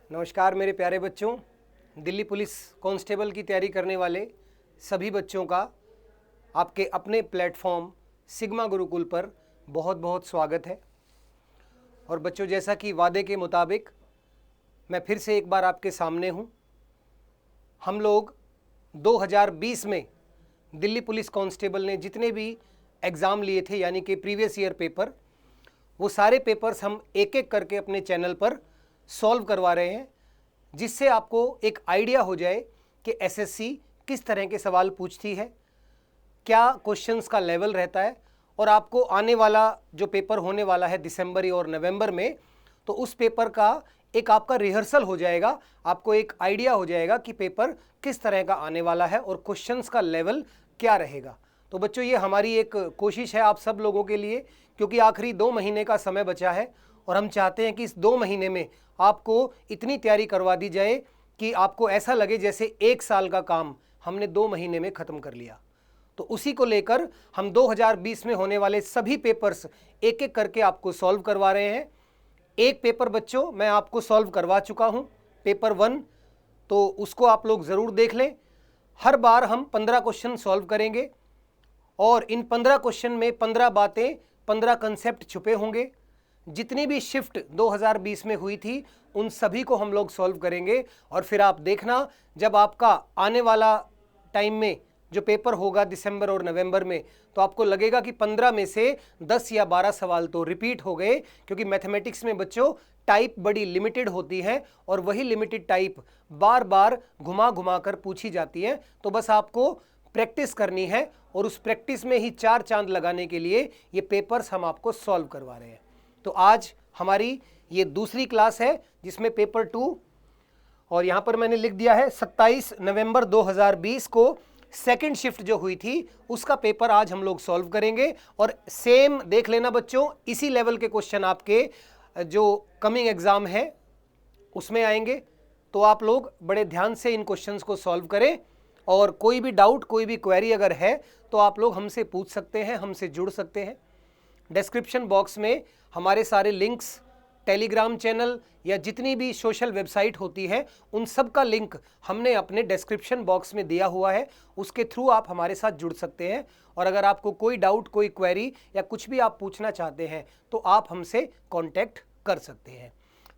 नमस्कार मेरे प्यारे बच्चों। दिल्ली पुलिस कांस्टेबल की तैयारी करने वाले सभी बच्चों का आपके अपने प्लेटफॉर्म सिग्मा गुरुकुल पर बहुत बहुत स्वागत है। और बच्चों, जैसा कि वादे के मुताबिक मैं फिर से एक बार आपके सामने हूँ। हम लोग 2020 में दिल्ली पुलिस कांस्टेबल ने जितने भी एग्ज़ाम लिए थे, यानी कि प्रीवियस ईयर पेपर, वो सारे पेपर्स हम एक एक करके अपने चैनल पर सॉल्व करवा रहे हैं, जिससे आपको एक आइडिया हो जाए कि एसएससी किस तरह के सवाल पूछती है, क्या क्वेश्चंस का लेवल रहता है, और आपको आने वाला जो पेपर होने वाला है दिसंबर और नवंबर में, तो उस पेपर का एक आपका रिहर्सल हो जाएगा। आपको एक आइडिया हो जाएगा कि पेपर किस तरह का आने वाला है और क्वेश्चंस का लेवल क्या रहेगा। तो बच्चों, ये हमारी एक कोशिश है आप सब लोगों के लिए, क्योंकि आखिरी 2 महीने का समय बचा है और हम चाहते हैं कि इस 2 महीने में आपको इतनी तैयारी करवा दी जाए कि आपको ऐसा लगे जैसे 1 साल का काम हमने 2 महीने में ख़त्म कर लिया। तो उसी को लेकर हम 2020 में होने वाले सभी पेपर्स एक एक करके आपको सॉल्व करवा रहे हैं। एक पेपर बच्चों मैं आपको सॉल्व करवा चुका हूं, पेपर 1, तो उसको आप लोग ज़रूर देख लें। हर बार हम 15 क्वेश्चन सॉल्व करेंगे और इन 15 क्वेश्चन में 15 बातें, 15 कंसेप्ट छुपे होंगे। जितनी भी शिफ्ट 2020 में हुई थी उन सभी को हम लोग सॉल्व करेंगे। और फिर आप देखना, जब आपका आने वाला टाइम में जो पेपर होगा दिसंबर और नवंबर में, तो आपको लगेगा कि 15 में से 10 या 12 सवाल तो रिपीट हो गए, क्योंकि मैथमेटिक्स में बच्चों टाइप बड़ी लिमिटेड होती है और वही लिमिटेड टाइप बार बार घुमा घुमा कर पूछी जाती है। तो बस आपको प्रैक्टिस करनी है और उस प्रैक्टिस में ही 4 चांद लगाने के लिए ये पेपर्स हम आपको सॉल्व करवा रहे हैं। तो आज हमारी ये दूसरी क्लास है जिसमें पेपर 2, और यहाँ पर मैंने लिख दिया है 27 नवंबर 2020 को सेकंड शिफ्ट जो हुई थी उसका पेपर आज हम लोग सॉल्व करेंगे। और सेम देख लेना बच्चों, इसी लेवल के क्वेश्चन आपके जो कमिंग एग्जाम है उसमें आएंगे। तो आप लोग बड़े ध्यान से इन क्वेश्चंस को सॉल्व करें, और कोई भी डाउट, कोई भी क्वेरी अगर है तो आप लोग हमसे पूछ सकते हैं, हमसे जुड़ सकते हैं। डिस्क्रिप्शन बॉक्स में हमारे सारे लिंक्स, टेलीग्राम चैनल या जितनी भी सोशल वेबसाइट होती है उन सब का लिंक हमने अपने डिस्क्रिप्शन बॉक्स में दिया हुआ है। उसके थ्रू आप हमारे साथ जुड़ सकते हैं। और अगर आपको कोई डाउट, कोई क्वेरी या कुछ भी आप पूछना चाहते हैं तो आप हमसे कांटेक्ट कर सकते हैं।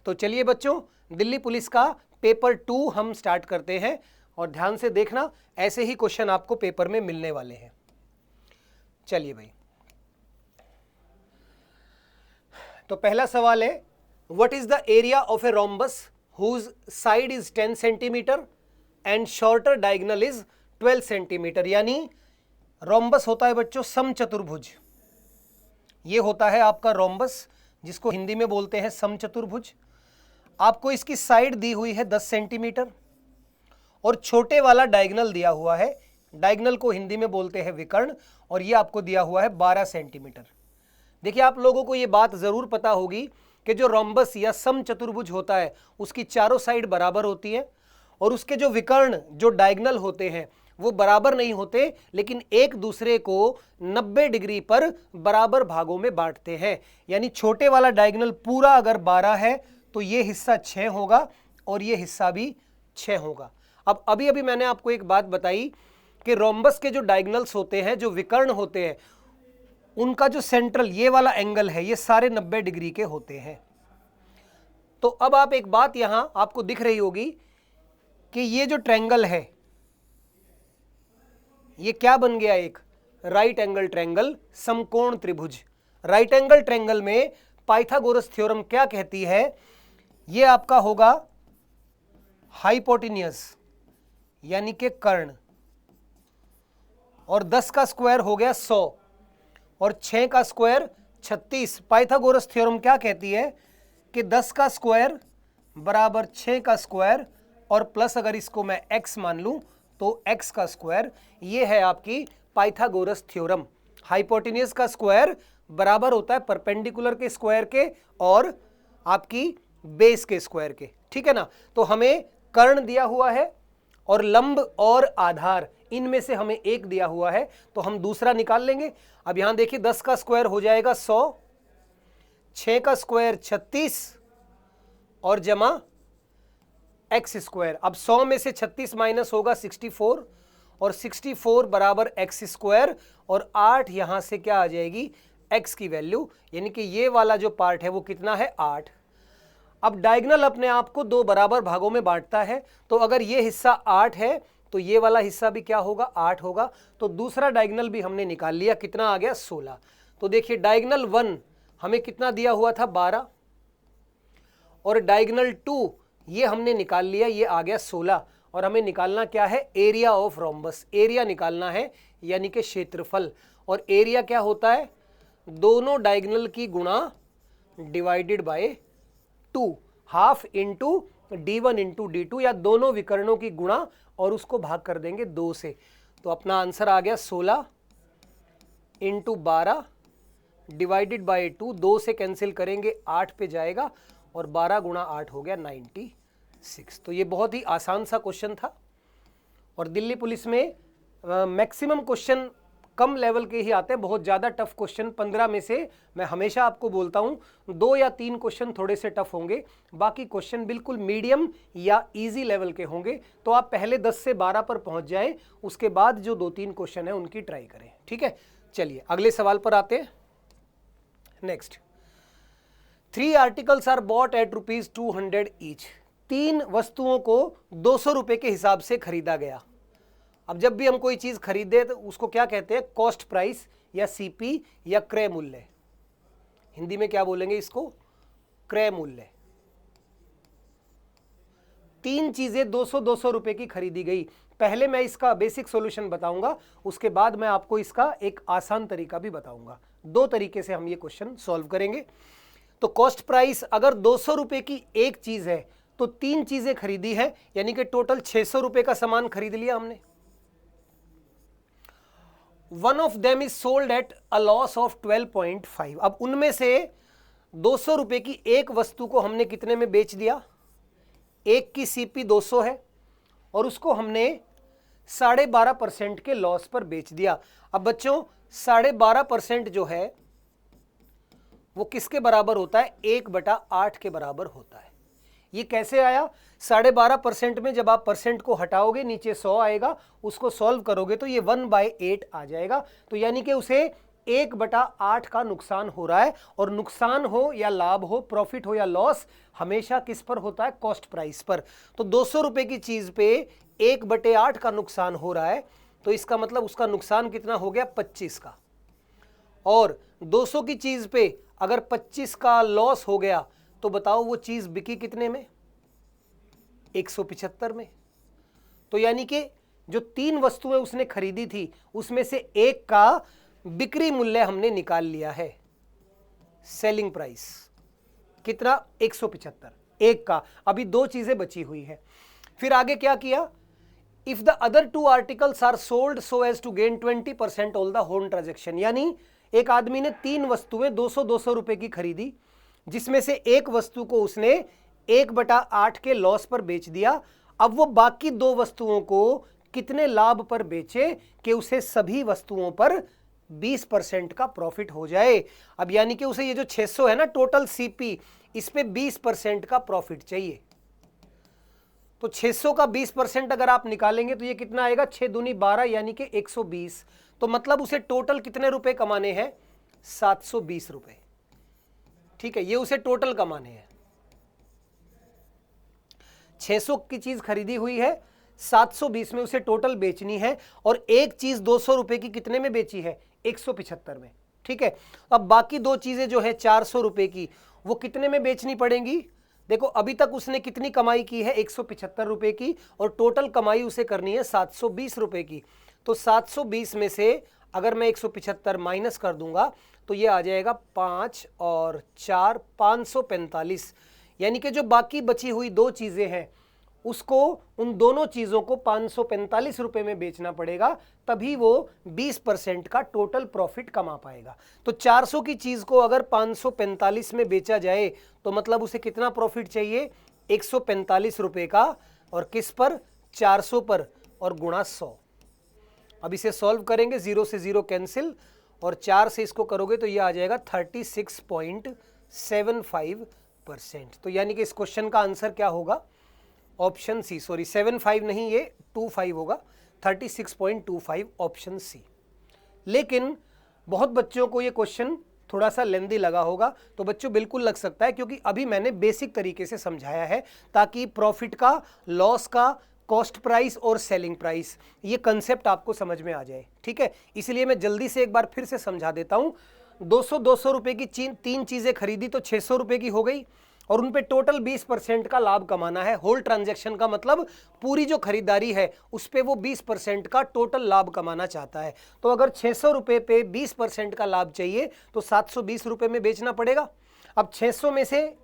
तो चलिए बच्चों, दिल्ली पुलिस का पेपर 2 हम स्टार्ट करते हैं, और ध्यान से देखना, ऐसे ही क्वेश्चन आपको पेपर में मिलने वाले हैं। चलिए भाई, तो पहला सवाल है, what is the area of a rhombus whose side is 10 centimetre and shorter diagonal is 12 centimetre. यानी रोम्बस होता है बच्चों समचतुर्भुज। ये होता है आपका रोम्बस, जिसको हिंदी में बोलते हैं समचतुर्भुज। आपको इसकी साइड दी हुई है 10 सेंटीमीटर और छोटे वाला डायगोनल दिया हुआ है। डायगोनल को हिंदी में बोलते हैं विकर्ण, और ये आपको दिया हुआ है 12 सेंटीमीटर। देखिए, आप लोगों को ये बात ज़रूर पता होगी कि जो रोम्बस या समचतुर्भुज होता है उसकी चारों साइड बराबर होती है, और उसके जो विकर्ण, जो डायगोनल होते हैं, वो बराबर नहीं होते, लेकिन एक दूसरे को 90 डिग्री पर बराबर भागों में बांटते हैं। यानी छोटे वाला डायगोनल पूरा अगर 12 है तो ये हिस्सा 6 होगा और ये हिस्सा भी 6 होगा। अब अभी मैंने आपको एक बात बताई कि रोम्बस के जो डायगोनल्स होते हैं, जो विकर्ण होते हैं, उनका जो सेंट्रल ये वाला एंगल है, ये सारे 90 डिग्री के होते हैं। तो अब आप एक बात यहां आपको दिख रही होगी कि ये जो ट्रायंगल है, ये क्या बन गया, एक राइट एंगल ट्रायंगल, समकोण त्रिभुज। राइट एंगल ट्रायंगल में पाइथागोरस थ्योरम क्या कहती है, ये आपका होगा हाइपोटेन्यूज यानी कि कर्ण, और 10 का स्क्वायर हो गया 100 और 6 का स्क्वायर 36। पाइथागोरस थ्योरम क्या कहती है कि 10 का स्क्वायर बराबर 6 का स्क्वायर और प्लस अगर इसको मैं x मान लूं तो x का स्क्वायर। ये है आपकी पाइथागोरस थ्योरम। हाइपोटेन्यूज का स्क्वायर बराबर होता है परपेंडिकुलर के स्क्वायर के और आपकी बेस के स्क्वायर के, ठीक है ना। तो हमें कर्ण दिया हुआ है और लंब और आधार, इनमें से हमें एक दिया हुआ है, तो हम दूसरा निकाल लेंगे। अब यहां देखिए, 10 का स्क्वायर हो जाएगा 100, 6 का स्क्वायर 36 और जमा एक्स स्क्वायर। अब 100 में से 36 माइनस होगा 64 और 64 बराबर एक्स स्क्वायर और 8 यहां से क्या आ जाएगी एक्स की वैल्यू, यानी कि ये वाला जो पार्ट है वो कितना है 8। अब डायगोनल अपने आप को दो बराबर भागों में बांटता है, तो अगर ये हिस्सा 8 है तो ये वाला हिस्सा भी क्या होगा 8 होगा। तो दूसरा डायगोनल भी हमने निकाल लिया, कितना आ गया 16। तो देखिए डायगोनल 1 हमें कितना दिया हुआ था 12 और डायगोनल 2 ये हमने निकाल लिया, ये आ गया 16। और हमें निकालना क्या है एरिया ऑफ रोम्बस, एरिया निकालना है यानी कि क्षेत्रफल। और एरिया क्या होता है दोनों डायगोनल की गुणा divided by 2, half into d1 into d2 या दोनों विकर्णों की गुणा और उसको भाग कर देंगे 2 से। तो अपना आंसर आ गया 16 इंटू 12 डिवाइडेड बाय 2, 2 से कैंसिल करेंगे 8 पे जाएगा और 12 गुणा 8 हो गया 96। तो ये बहुत ही आसान सा क्वेश्चन था और दिल्ली पुलिस में मैक्सिमम क्वेश्चन कम लेवल के ही आते हैं, बहुत ज़्यादा टफ क्वेश्चन 15 में से मैं हमेशा आपको बोलता हूं 2 या 3 क्वेश्चन थोड़े से टफ होंगे, बाकी क्वेश्चन बिल्कुल मीडियम या इजी लेवल के होंगे। तो आप पहले 10 से 12 पर पहुंच जाएं, उसके बाद जो 2-3 क्वेश्चन है उनकी ट्राई करें। ठीक है, चलिए अगले सवाल पर आते हैं। Next, 3 articles are bought at ₹200 each. 3 वस्तुओं को 200 रुपए के हिसाब से खरीदा गया। अब जब भी हम कोई चीज खरीदे तो उसको क्या कहते हैं कॉस्ट प्राइस या सीपी या क्रय मूल्य। हिंदी में क्या बोलेंगे इसको क्रय मूल्य। 3 चीजें 200 रुपए की खरीदी गई। पहले मैं इसका बेसिक सॉल्यूशन बताऊंगा, उसके बाद मैं आपको इसका एक आसान तरीका भी बताऊंगा। 2 तरीके से हम ये क्वेश्चन सॉल्व करेंगे। तो कॉस्ट प्राइस अगर 200 रुपए की एक चीज है तो 3 चीजें खरीदी है, यानी कि टोटल 600 रुपए का सामान खरीद लिया हमने। One of them is sold at a loss of 12.5। अब उनमें से 200 रुपए की एक वस्तु को हमने कितने में बेच दिया, एक की सीपी 200 है और उसको हमने 12.5% के लॉस पर बेच दिया। अब बच्चों 12.5% जो है वो किसके बराबर होता है 1/8 के बराबर होता है। ये कैसे आया 12.5% में जब आप परसेंट को हटाओगे नीचे 100 आएगा, उसको सॉल्व करोगे तो ये 1/8 आ जाएगा। तो यानी कि उसे 1/8 का नुकसान हो रहा है। और नुकसान हो या लाभ हो, प्रॉफिट हो या लॉस, हमेशा किस पर होता है कॉस्ट प्राइस पर। तो 200 रुपए की चीज पे 1/8 का नुकसान हो रहा है, तो इसका मतलब उसका नुकसान कितना हो गया 25 का। और 200 की चीज पे अगर 25 का लॉस हो गया तो बताओ वो चीज बिकी कितने में 175 में। तो यानी कि जो 3 वस्तुएं उसने खरीदी थी उसमें से एक का बिक्री मूल्य हमने निकाल लिया है, सेलिंग प्राइस कितना 175 एक का। अभी 2 चीजें बची हुई है। फिर आगे क्या किया, if the other 2 articles are sold so as to gain 20% all the whole transaction. यानी एक आदमी ने 3 वस्तुएं 200 रुपए की खरीदी, जिसमें से एक वस्तु को उसने 1/8 के लॉस पर बेच दिया। अब वो बाकी 2 वस्तुओं को कितने लाभ पर बेचे कि उसे सभी वस्तुओं पर 20% का प्रॉफिट हो जाए। अब यानी कि उसे ये जो 600 है ना टोटल सीपी, इस पे 20% का प्रॉफिट चाहिए। तो 600 का 20% अगर आप निकालेंगे तो ये कितना आएगा 6 दूनी 12 यानी कि 120। तो मतलब उसे टोटल कितने रुपए कमाने हैं 720 रुपए। ठीक है, ये उसे टोटल कमाने हैं। 600 की चीज खरीदी हुई है, 720 में उसे टोटल बेचनी है और एक चीज 200 रुपए की कितने में बेची है 175 में। ठीक है, अब बाकी 2 चीजें जो है 400 रुपए की वो कितने में बेचनी पड़ेंगी। देखो अभी तक उसने कितनी कमाई की है 175 रुपए की और टोटल कमाई उसे करनी है 720 रुपए की। तो 720 में से अगर मैं 175 माइनस कर दूंगा तो ये आ जाएगा 5 और 4 545। यानी कि जो बाकी बची हुई 2 चीजें हैं उसको उन दोनों चीजों को 545 रुपए में बेचना पड़ेगा, तभी वो 20% का टोटल प्रॉफिट कमा पाएगा। तो 400 की चीज को अगर 545 में बेचा जाए तो मतलब उसे कितना प्रॉफिट चाहिए 145 रुपए का, और किस पर 400 पर, और गुणा 100। अब इसे सॉल्व करेंगे, 0 से 0 कैंसिल और 4 से इसको करोगे तो ये आ जाएगा 36.75%। तो यानी कि इस क्वेश्चन का आंसर क्या होगा, ऑप्शन सी, सॉरी 75 नहीं, ये 25 होगा, 36.25 ऑप्शन सी। लेकिन बहुत बच्चों को ये क्वेश्चन थोड़ा सा लेंदी लगा होगा, तो बच्चों बिल्कुल लग सकता है, क्योंकि अभी मैंने बेसिक तरीके से समझाया है ताकि प्रॉफिट का, लॉस का, कॉस्ट प्राइस और सेलिंग प्राइस, ये कंसेप्ट आपको समझ में आ जाए। ठीक है, इसलिए मैं जल्दी से एक बार फिर से समझा देता हूं। 200 रुपए की तीन चीजें खरीदी तो 600 रुपए की हो गई, और उन पे टोटल 20% का लाभ कमाना है। होल ट्रांजैक्शन का मतलब पूरी जो खरीदारी है उस पे वो 20% का टोटल लाभ कमाना चाहता है। तो अगर 600 रुपए पे 20% का लाभ चाहिए तो 720 रुपए में बेचना पड़ेगा। अब 600 में से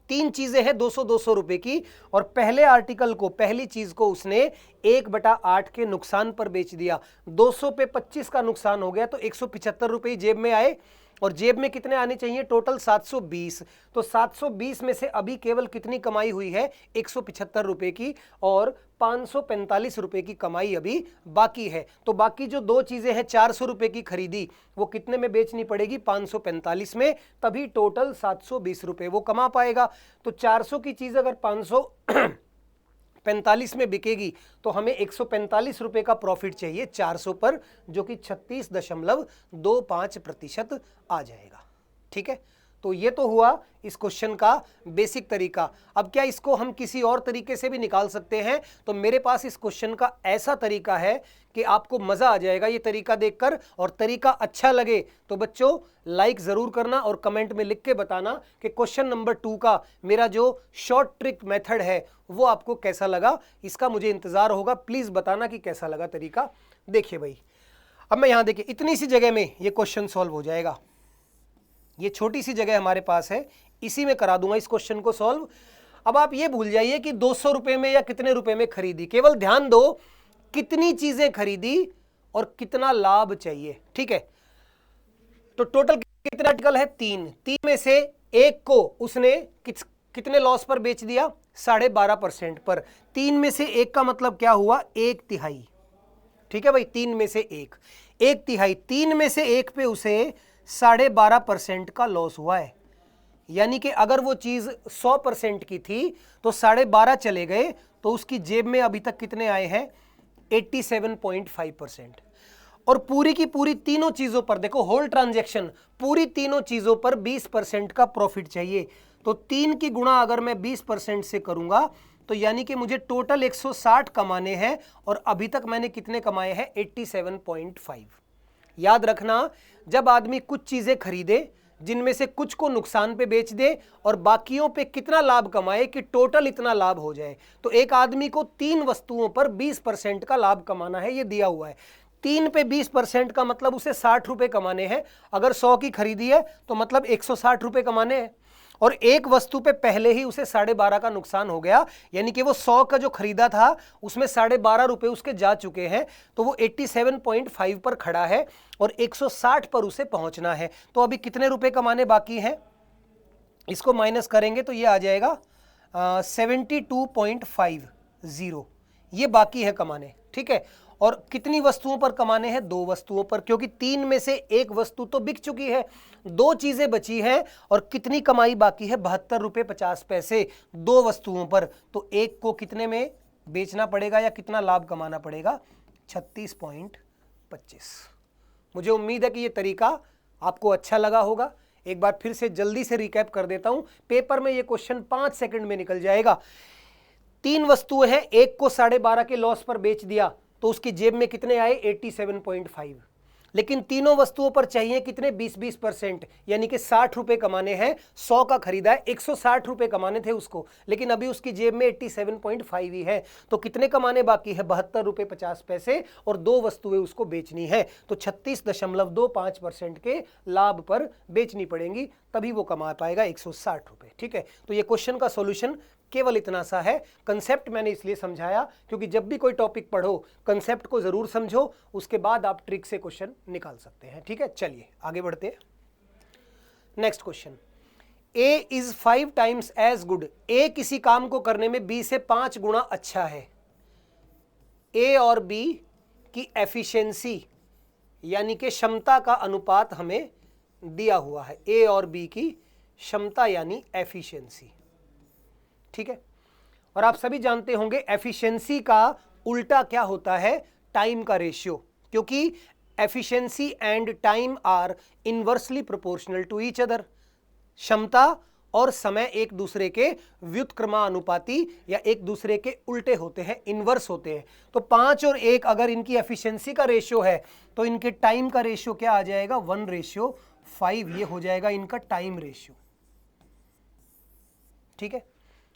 तीन चीजें हैं 200 रुपए की, और पहले आर्टिकल को, पहली चीज को उसने 1/8 के नुकसान पर बेच दिया। 200 पे 25 का नुकसान हो गया तो 175 रुपए जेब में आए, और जेब में कितने आने चाहिए? टोटल 720। तो 720 में से अभी केवल कितनी कमाई हुई है? 175 रुपए की, और 545 रुपए की कमाई अभी बाकी है। तो बाकी जो दो चीजें हैं 400 रुपए की खरीदी, वो कितने में बेचनी पड़ेगी? 545 में, तभी टोटल 720 रुपए वो कमा पाएगा। तो 400 की चीज अगर 545 में बिकेगी तो हमें 145 रुपए का प्रॉफिट चाहिए 400 पर, जो कि 36.25% आ जाएगा। ठीक है, तो ये तो हुआ इस क्वेश्चन का बेसिक तरीका। अब क्या इसको हम किसी और तरीके से भी निकाल सकते हैं? तो मेरे पास इस क्वेश्चन का ऐसा तरीका है कि आपको मजा आ जाएगा ये तरीका देखकर, और तरीका अच्छा लगे तो बच्चों लाइक जरूर करना और कमेंट में लिख के बताना कि क्वेश्चन नंबर 2 का मेरा जो शॉर्ट ट्रिक मेथड है वो आपको कैसा लगा। इसका मुझे इंतजार होगा, प्लीज बताना कि कैसा लगा तरीका। देखिए भाई, अब मैं यहां देखिए इतनी सी जगह में ये क्वेश्चन सॉल्व हो जाएगा। ये छोटी सी जगह हमारे पास है, इसी में करा दूंगा इस क्वेश्चन को सॉल्व। अब आप ये भूल जाइए कि 200 रुपए में या कितने रुपए में खरीदी, केवल ध्यान दो कितनी चीजें खरीदी और कितना लाभ चाहिए। ठीक है, तो टोटल कितने आर्टिकल है? 3 में से एक को उसने कितने लॉस पर बेच दिया? 12.5% पर। 3 में से एक का मतलब क्या हुआ? 1/3। ठीक है भाई, 3 में से 1/3, 3 में से एक पे उसे 12.5% का लॉस हुआ है। यानी कि अगर वो चीज 100% की थी तो 12.5 चले गए, तो उसकी जेब में अभी तक कितने आए हैं? 87.5%। और पूरी की पूरी तीनों चीजों पर देखो, होल ट्रांजैक्शन, पूरी तीनों चीजों पर 20% का प्रॉफिट चाहिए। तो 3 की गुणा अगर मैं 20% से करूंगा तो यानी कि मुझे टोटल 160 कमाने हैं, और अभी तक मैंने कितने कमाए हैं? 87.5। याद रखना, जब आदमी कुछ चीजें खरीदे जिनमें से कुछ को नुकसान पे बेच दे और बाकियों पे कितना लाभ कमाए कि टोटल इतना लाभ हो जाए, तो एक आदमी को 3 वस्तुओं पर 20% का लाभ कमाना है, ये दिया हुआ है। 3 पे 20% का मतलब उसे 60 रुपए कमाने हैं। अगर 100 की खरीदी है तो मतलब 160 रुपए कमाने हैं, और एक वस्तु पे पहले ही उसे 12.5 का नुकसान हो गया, यानी कि वो 100 का जो खरीदा था उसमें 12.5 रुपए उसके जा चुके हैं। तो वो 87.5 पर खड़ा है और 160 पर उसे पहुंचना है। तो अभी कितने रुपए कमाने बाकी हैं? इसको माइनस करेंगे तो ये आ जाएगा 72.50, ये बाकी है कमाने। ठीक है, और कितनी वस्तुओं पर कमाने हैं? 2 वस्तुओं पर, क्योंकि 3 में से एक वस्तु तो बिक चुकी है, 2 चीजें बची हैं, और कितनी कमाई बाकी है? 72 रुपए 50 पैसे 2 वस्तुओं पर। तो एक को कितने में बेचना पड़ेगा या कितना लाभ कमाना पड़ेगा? 36.25। मुझे उम्मीद है कि ये तरीका आपको अच्छा लगा होगा। एक बार फिर से जल्दी से रिकैप कर देता हूं, पेपर में ये क्वेश्चन 5 सेकंड में निकल जाएगा। 3 वस्तुएं हैं, एक को 12.5 के लॉस पर बेच दिया तो उसकी जेब में कितने आए? 87.5। लेकिन तीनों वस्तुओं पर चाहिए कितने? 20%, यानी कि 60 रुपए कमाने हैं। 100 का खरीदा है, 160 रुपए कमाने थे उसको, लेकिन अभी उसकी जेब में 87.5 ही है। तो कितने कमाने बाकी है? 72 रुपए 50 पैसे, और 2 वस्तुएं उसको बेचनी है। तो 36.25% के लाभ पर बेचनी पड़ेंगी, तभी वो कमा पाएगा 160 रुपए। ठीक है, तो ये क्वेश्चन का सॉल्यूशन केवल इतना सा है। कंसेप्ट मैंने इसलिए समझाया क्योंकि जब भी कोई टॉपिक पढ़ो कंसेप्ट को जरूर समझो, उसके बाद आप ट्रिक से क्वेश्चन निकाल सकते हैं। ठीक है, चलिए आगे बढ़ते हैं। Next question, A is 5 times as good. A किसी काम को करने में बी से 5 गुना अच्छा है। ए और बी की एफिशिएंसी यानी कि क्षमता का अनुपात हमें दिया हुआ है। ए और बी की क्षमता यानी एफिशिएंसी। ठीक है, और आप सभी जानते होंगे एफिशिएंसी का उल्टा क्या होता है, टाइम का रेशियो, क्योंकि efficiency and time are inversely proportional to each other. क्षमता और समय एक दूसरे के व्युत्क्रमानुपाती या एक दूसरे के उल्टे होते हैं, इनवर्स होते हैं। तो 5 और 1 अगर इनकी एफिशिएंसी का रेशियो है तो इनके टाइम का रेशियो क्या आ जाएगा, 1:5। ये हो जाएगा इनका टाइम रेशियो। ठीक है,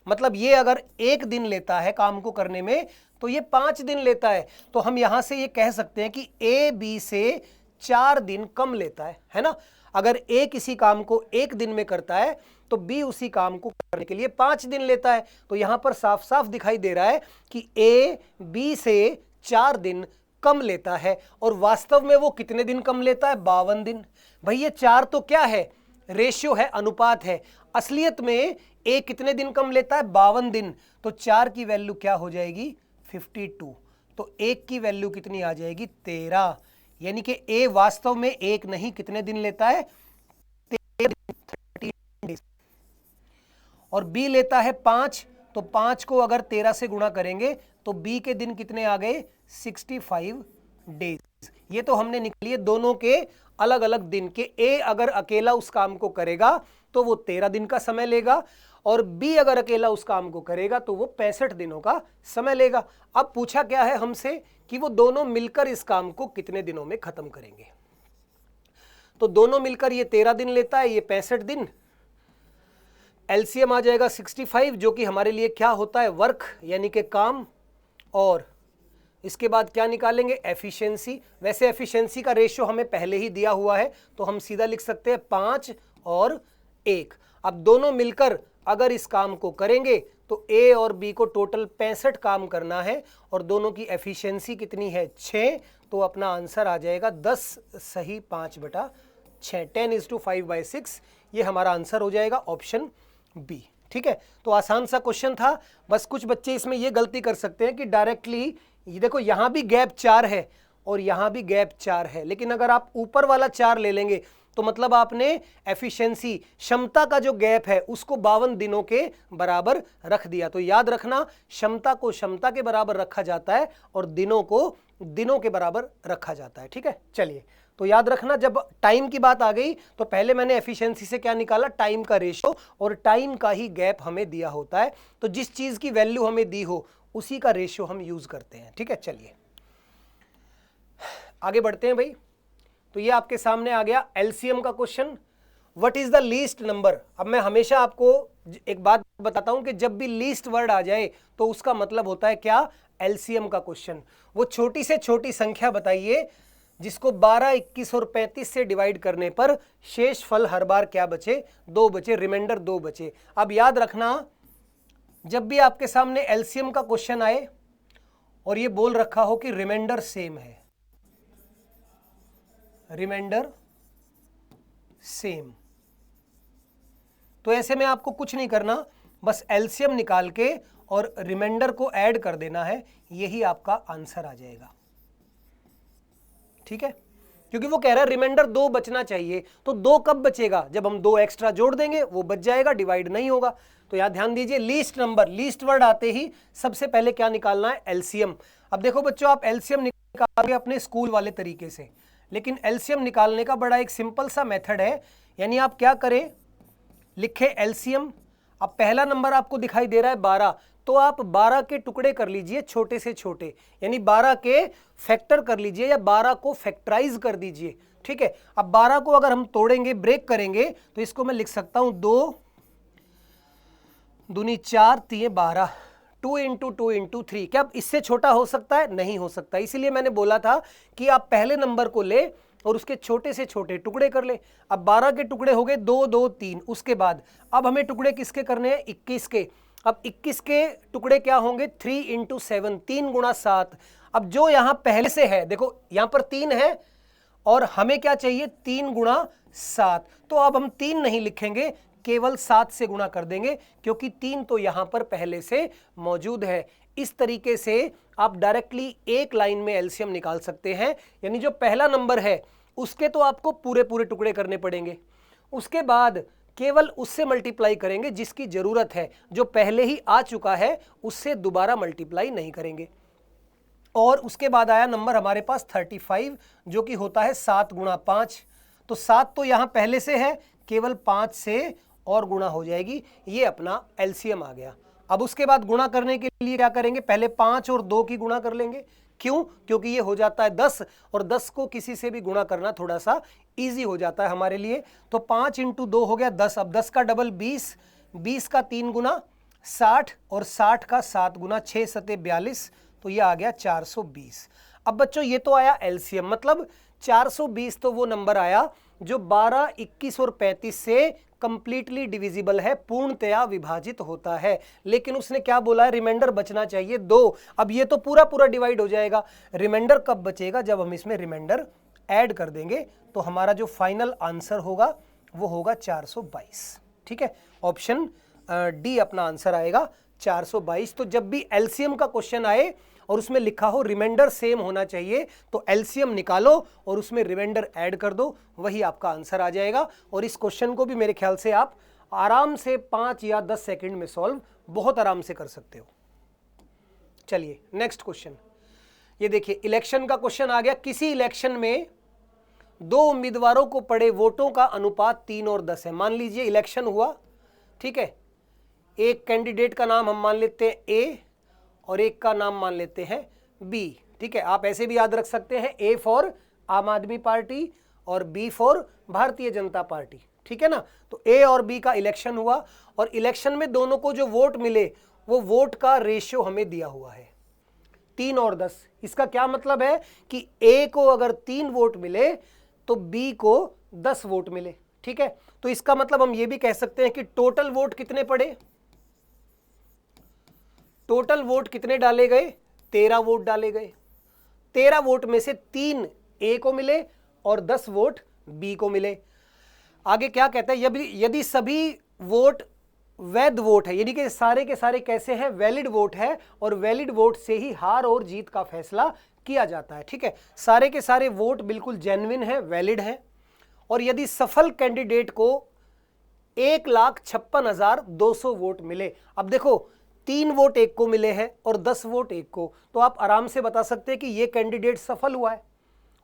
मतलब ये अगर 1 दिन लेता है काम को करने में तो ये 5 दिन लेता है। तो हम यहां से ये कह सकते हैं कि ए बी से 4 दिन कम लेता है ना। अगर ए किसी काम को 1 दिन में करता है तो बी उसी काम को करने के लिए 5 दिन लेता है। तो यहां पर साफ साफ दिखाई दे रहा है कि ए बी से 4 दिन कम लेता है। और वास्तव में वो कितने दिन कम लेता है, 52 दिन। भाई ये 4 तो क्या है, रेशियो है, अनुपात है। असलियत में ए कितने दिन कम लेता है, 52 दिन। तो 4 की वैल्यू क्या हो जाएगी, 52। तो 1 की वैल्यू कितनी आ जाएगी, 13। यानी कि ए वास्तव में 1 नहीं, कितने दिन लेता है, 13 दिन। और बी लेता है 5। तो 5 को अगर 13 से गुणा करेंगे तो बी के दिन कितने आ गए, 65 डेज। ये तो हमने निकाली दोनों के अलग अलग दिन के। ए अगर अकेला उस काम को करेगा तो वो 13 दिन का समय लेगा, और बी अगर अकेला उस काम को करेगा तो वो 65 दिनों का समय लेगा। अब पूछा क्या है हमसे कि वो दोनों मिलकर इस काम को कितने दिनों में खत्म करेंगे। तो दोनों मिलकर ये 13 दिन लेता है, ये 65 दिन। एलसीएम आ जाएगा 65, जो कि हमारे लिए क्या होता है, वर्क यानी कि काम। और इसके बाद क्या निकालेंगे, एफिशिएंसी। वैसे एफिशिएंसी का रेशियो हमें पहले ही दिया हुआ है तो हम सीधा लिख सकते हैं 5 और 1। अब दोनों मिलकर अगर इस काम को करेंगे तो ए और बी को टोटल 65 काम करना है, और दोनों की एफिशिएंसी कितनी है, 6। तो अपना आंसर आ जाएगा 10 सही 5/6, 10:5/6। ये हमारा आंसर हो जाएगा ऑप्शन बी। ठीक है, तो आसान सा क्वेश्चन था। बस कुछ बच्चे इसमें ये गलती कर सकते हैं कि डायरेक्टली, ये देखो यहां भी गैप 4 है और यहां भी गैप 4 है, लेकिन अगर आप ऊपर वाला 4 ले लेंगे तो मतलब आपने एफिशिएंसी, क्षमता का जो गैप है उसको 52 दिनों के बराबर रख दिया। तो याद रखना, क्षमता को क्षमता के बराबर रखा जाता है और दिनों को दिनों के बराबर रखा जाता है। ठीक है, चलिए, तो याद रखना जब टाइम की बात आ गई तो पहले मैंने एफिशिएंसी से क्या निकाला, टाइम का रेशियो, और टाइम का ही गैप हमें दिया होता है। तो जिस चीज की वैल्यू हमें दी हो उसी का रेशियो हम यूज करते हैं। ठीक है, चलिए आगे बढ़ते हैं भाई। तो ये आपके सामने आ गया एलसीएम का question, what is the least number. अब मैं हमेशा आपको एक बात बताता हूं कि जब भी लीस्ट वर्ड आ जाए तो उसका मतलब होता है क्या, एलसीएम का क्वेश्चन। वो छोटी से छोटी संख्या बताइए जिसको 12, 21 और 35 से डिवाइड करने पर शेष फल हर बार क्या बचे, 2 बचे, रिमाइंडर 2 बचे। अब याद रखना, जब भी आपके सामने एलसीएम का क्वेश्चन आए और ये बोल रखा हो कि रिमाइंडर सेम है, रिमाइंडर सेम, तो ऐसे में आपको कुछ नहीं करना, बस एलसीएम निकाल के और रिमाइंडर को ऐड कर देना है, यही आपका आंसर आ जाएगा। ठीक है, क्योंकि वो कह रहा है रिमाइंडर 2 बचना चाहिए, तो 2 कब बचेगा, जब हम 2 एक्स्ट्रा जोड़ देंगे वो बच जाएगा, डिवाइड नहीं होगा। तो यहां ध्यान दीजिए, लीस्ट नंबर, लीस्ट वर्ड आते ही सबसे पहले क्या निकालना है, एलसीएम। अब देखो बच्चों, आप एलसीएम निकालोगे अपने स्कूल वाले तरीके से, लेकिन एलसीएम निकालने का बड़ा एक सिंपल सा मेथड है। यानी आप क्या करें, लिखे एलसीएम। अब पहला नंबर आपको दिखाई दे रहा है 12, तो आप 12 के टुकड़े कर लीजिए छोटे से छोटे, यानी 12 के फैक्टर कर लीजिए या 12 को फैक्टराइज कर दीजिए। ठीक है, अब 12 को अगर हम तोड़ेंगे, ब्रेक करेंगे, तो इसको मैं लिख सकता हूं 2 दूनी 4 3 12, 2 × 2 × 3। क्या अब इससे छोटा हो सकता है, नहीं हो सकता। इसीलिए मैंने बोला था कि आप पहले नंबर को ले और उसके छोटे से छोटे टुकड़े कर ले। अब 12 के टुकड़े हो गए 2 2 3। उसके बाद अब हमें टुकड़े किसके करने हैं, 21 के। अब 21 के टुकड़े क्या होंगे, 3 × 7, 3 × 7। अब जो यहां पहले से है, देखो यहां पर 3 है और हमें क्या चाहिए, 3 × 7। तो अब हम 3 नहीं लिखेंगे, केवल 7 से गुणा कर देंगे, क्योंकि 3 तो यहां पर पहले से मौजूद है। इस तरीके से आप डायरेक्टली एक लाइन में एलसीएम निकाल सकते हैं। यानी जो पहला नंबर है उसके तो आपको पूरे पूरे टुकड़े करने पड़ेंगे, उसके बाद केवल उससे मल्टीप्लाई करेंगे जिसकी जरूरत है, जो पहले ही आ चुका है उससे दोबारा मल्टीप्लाई नहीं करेंगे। और उसके बाद आया नंबर हमारे पास 35, जो कि होता है 7 गुणा 5। तो 7 तो यहां पहले से है, केवल 5 से और गुणा हो जाएगी, ये अपना एलसीएम आ गया। अब उसके बाद गुणा करने के लिए क्या करेंगे, पहले 5 और 2 की गुणा कर लेंगे। क्यों? क्योंकि ये हो जाता है 10, और 10 को किसी से भी गुणा करना थोड़ा सा इजी हो जाता है हमारे लिए। तो 5 × 2 हो गया 10। अब 10 का डबल 20, 20 का 3 गुना 60, और 60 का 7 गुना 6 सते 42, तो ये आ गया 420। अब बच्चों ये तो आया एलसीएम, मतलब 420 तो वो नंबर आया जो 12, 21 और 35 से कंप्लीटली डिविजिबल है, पूर्णतया विभाजित होता है। लेकिन उसने क्या बोला है, रिमाइंडर बचना चाहिए 2। अब ये तो पूरा पूरा डिवाइड हो जाएगा, रिमाइंडर कब बचेगा, जब हम इसमें रिमाइंडर ऐड कर देंगे। तो हमारा जो फाइनल आंसर होगा वो होगा 422। ठीक है, ऑप्शन डी अपना आंसर आएगा 422। तो जब भी एलसीएम का क्वेश्चन आए और उसमें लिखा हो रिमाइंडर सेम होना चाहिए, तो एलसीएम निकालो और उसमें रिमाइंडर ऐड कर दो, वही आपका आंसर आ जाएगा। और इस क्वेश्चन को भी मेरे ख्याल से आप आराम से 5 या 10 सेकंड में सॉल्व बहुत आराम से कर सकते हो। चलिए नेक्स्ट क्वेश्चन, ये देखिए इलेक्शन का क्वेश्चन आ गया। किसी इलेक्शन में 2 उम्मीदवारों को पड़े वोटों का अनुपात 3 और 10 है। मान लीजिए इलेक्शन हुआ, ठीक है, एक कैंडिडेट का नाम हम मान लेते हैं ए और एक का नाम मान लेते हैं बी। ठीक है, आप ऐसे भी याद रख सकते हैं, ए फॉर आम आदमी पार्टी और B for Bharatiya Janata party. ठीक है ना, तो ए और बी का इलेक्शन हुआ, और इलेक्शन में दोनों को जो वोट मिले वो वोट का रेशियो हमें दिया हुआ है 3 और 10। इसका क्या मतलब है कि ए को अगर 3 वोट मिले तो बी को 10 वोट मिले। ठीक है, तो इसका मतलब हम ये भी कह सकते हैं कि टोटल वोट कितने पड़े, टोटल वोट कितने डाले गए, 13 वोट डाले गए। 13 वोट में से 3 ए को मिले और 10 वोट बी को मिले। आगे क्या कहता है, यदि सभी वोट वैध वोट है, यानी कि सारे के सारे कैसे हैं, वैलिड वोट है, और वैलिड वोट से ही हार और जीत का फैसला किया जाता है। ठीक है, सारे के सारे वोट बिल्कुल जेन्युइन है, वैलिड है। और यदि सफल कैंडिडेट को 1,56,200 वोट मिले, अब देखो 3 वोट एक को मिले हैं और 10 वोट एक को, तो आप आराम से बता सकते हैं कि ये कैंडिडेट सफल हुआ है।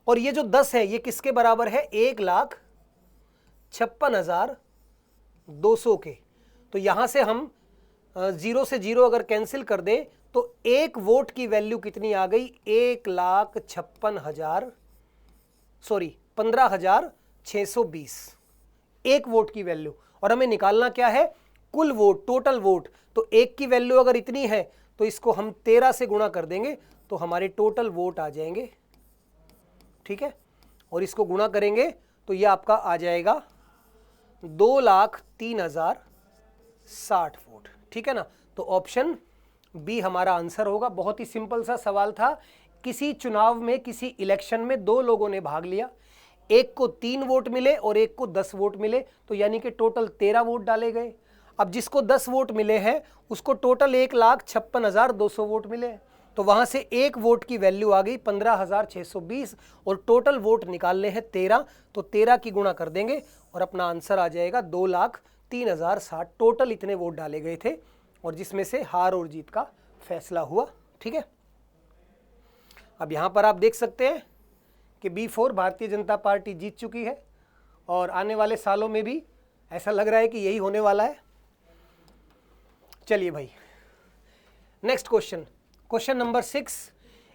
और ये जो 10 है ये किसके बराबर है, 1,56,200 के। तो यहां से हम 0 से 0 अगर कैंसिल कर दें तो एक वोट की वैल्यू कितनी आ गई, 15,620 एक वोट की वैल्यू। और हमें निकालना क्या है, कुल वोट, टोटल वोट। तो एक की वैल्यू अगर इतनी है तो इसको हम 13 से गुणा कर देंगे तो हमारे टोटल वोट आ जाएंगे। ठीक है, और इसको गुणा करेंगे तो ये आपका आ जाएगा 2,03,060 वोट। ठीक है ना, तो ऑप्शन बी हमारा आंसर होगा। बहुत ही सिंपल सा सवाल था। किसी चुनाव में, किसी इलेक्शन में 2 लोगों ने भाग लिया, एक को 3 वोट मिले और एक को 10 वोट मिले, तो यानी कि टोटल 13 वोट डाले गए। अब जिसको 10 वोट मिले हैं उसको टोटल 1,56,200 वोट मिले, तो वहां से एक वोट की वैल्यू आ गई 15,620, और टोटल वोट निकालने हैं 13, तो 13 की गुणा कर देंगे और अपना आंसर आ जाएगा 2,03,060। टोटल इतने वोट डाले गए थे और जिसमें से हार और जीत का फैसला हुआ। ठीक है, अब यहां पर आप देख सकते हैं कि B4 भारतीय जनता पार्टी जीत चुकी है, और आने वाले सालों में भी ऐसा लग रहा है कि यही होने वाला है। चलिए भाई next question, question number 6,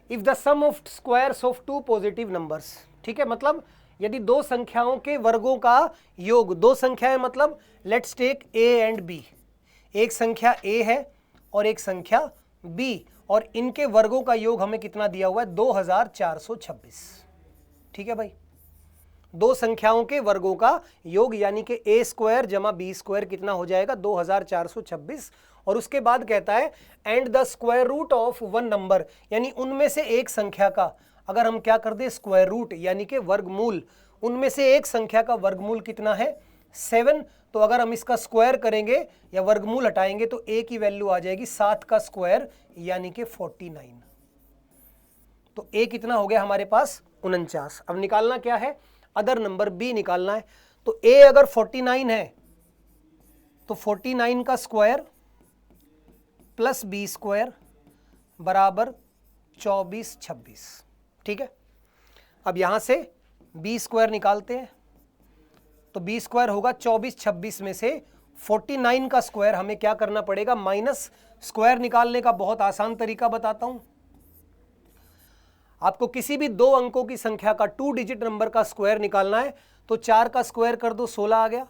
if the sum of squares of 2 positive numbers. ठीक है, मतलब यदि 2 संख्याओं के वर्गों का योग, 2 संख्याएं मतलब let's take A and B, एक संख्या ए है और एक संख्या बी, और इनके वर्गों का योग हमें कितना दिया हुआ है, 2,426। ठीक है भाई, 2 संख्याओं के वर्गों का योग यानी कि ए स्क्वायर जमा बी स्क्वायर कितना हो जाएगा, 2,426। और उसके बाद कहता है and the square root of 1 number, यानी उनमें से एक संख्या का अगर हम क्या कर दे, स्क्वायर रूट यानी कि वर्गमूल, उनमें से एक संख्या का वर्गमूल कितना है, 7। तो अगर हम इसका स्क्वायर करेंगे या वर्गमूल हटाएंगे तो ए की वैल्यू आ जाएगी 7 का स्क्वायर यानी कि 49। तो ए कितना हो गया हमारे पास, 49। अब निकालना क्या है, अदर नंबर बी निकालना है। तो ए अगर 49 है तो 49 का स्क्वायर प्लस बी स्क्वायर बराबर 24 26। ठीक है, अब यहां से बी स्क्वायर निकालते हैं, तो बी स्क्वायर होगा 24 26 में से 49 का स्क्वायर हमें क्या करना पड़ेगा, माइनस स्क्वायर निकालने का बहुत आसान तरीका बताता हूं। आपको किसी भी दो अंकों की संख्या का 2 डिजिट नंबर का स्क्वायर निकालना है, तो 4 का स्क्वायर कर दो 16 आ गया,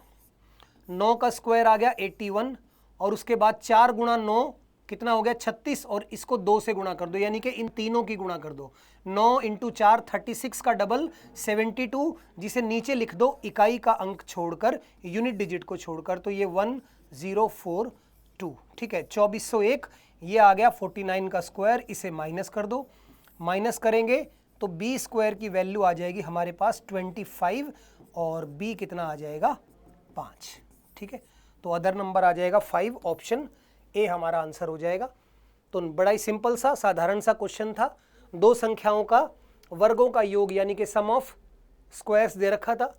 9 का स्क्वायर आ गया 81, और उसके बाद 4 गुणा 9 कितना हो गया 36, और इसको 2 से गुणा कर दो, यानी कि इन तीनों की गुणा कर दो। 9 इंटू 4 36 का डबल 72, जिसे नीचे लिख दो इकाई का अंक छोड़कर, यूनिट डिजिट को छोड़कर, तो ये 1042। ठीक है, 2401 ये आ गया 49 का स्क्वायर, इसे माइनस कर दो। माइनस करेंगे तो बी स्क्वायर की वैल्यू आ जाएगी हमारे पास 25, और बी कितना आ जाएगा 5। ठीक है, तो अदर नंबर आ जाएगा 5, ऑप्शन ए हमारा आंसर हो जाएगा। तो बड़ा ही सिंपल सा साधारण सा क्वेश्चन था, दो संख्याओं का वर्गों का योग यानी कि सम ऑफ स्क्वायर्स दे रखा था,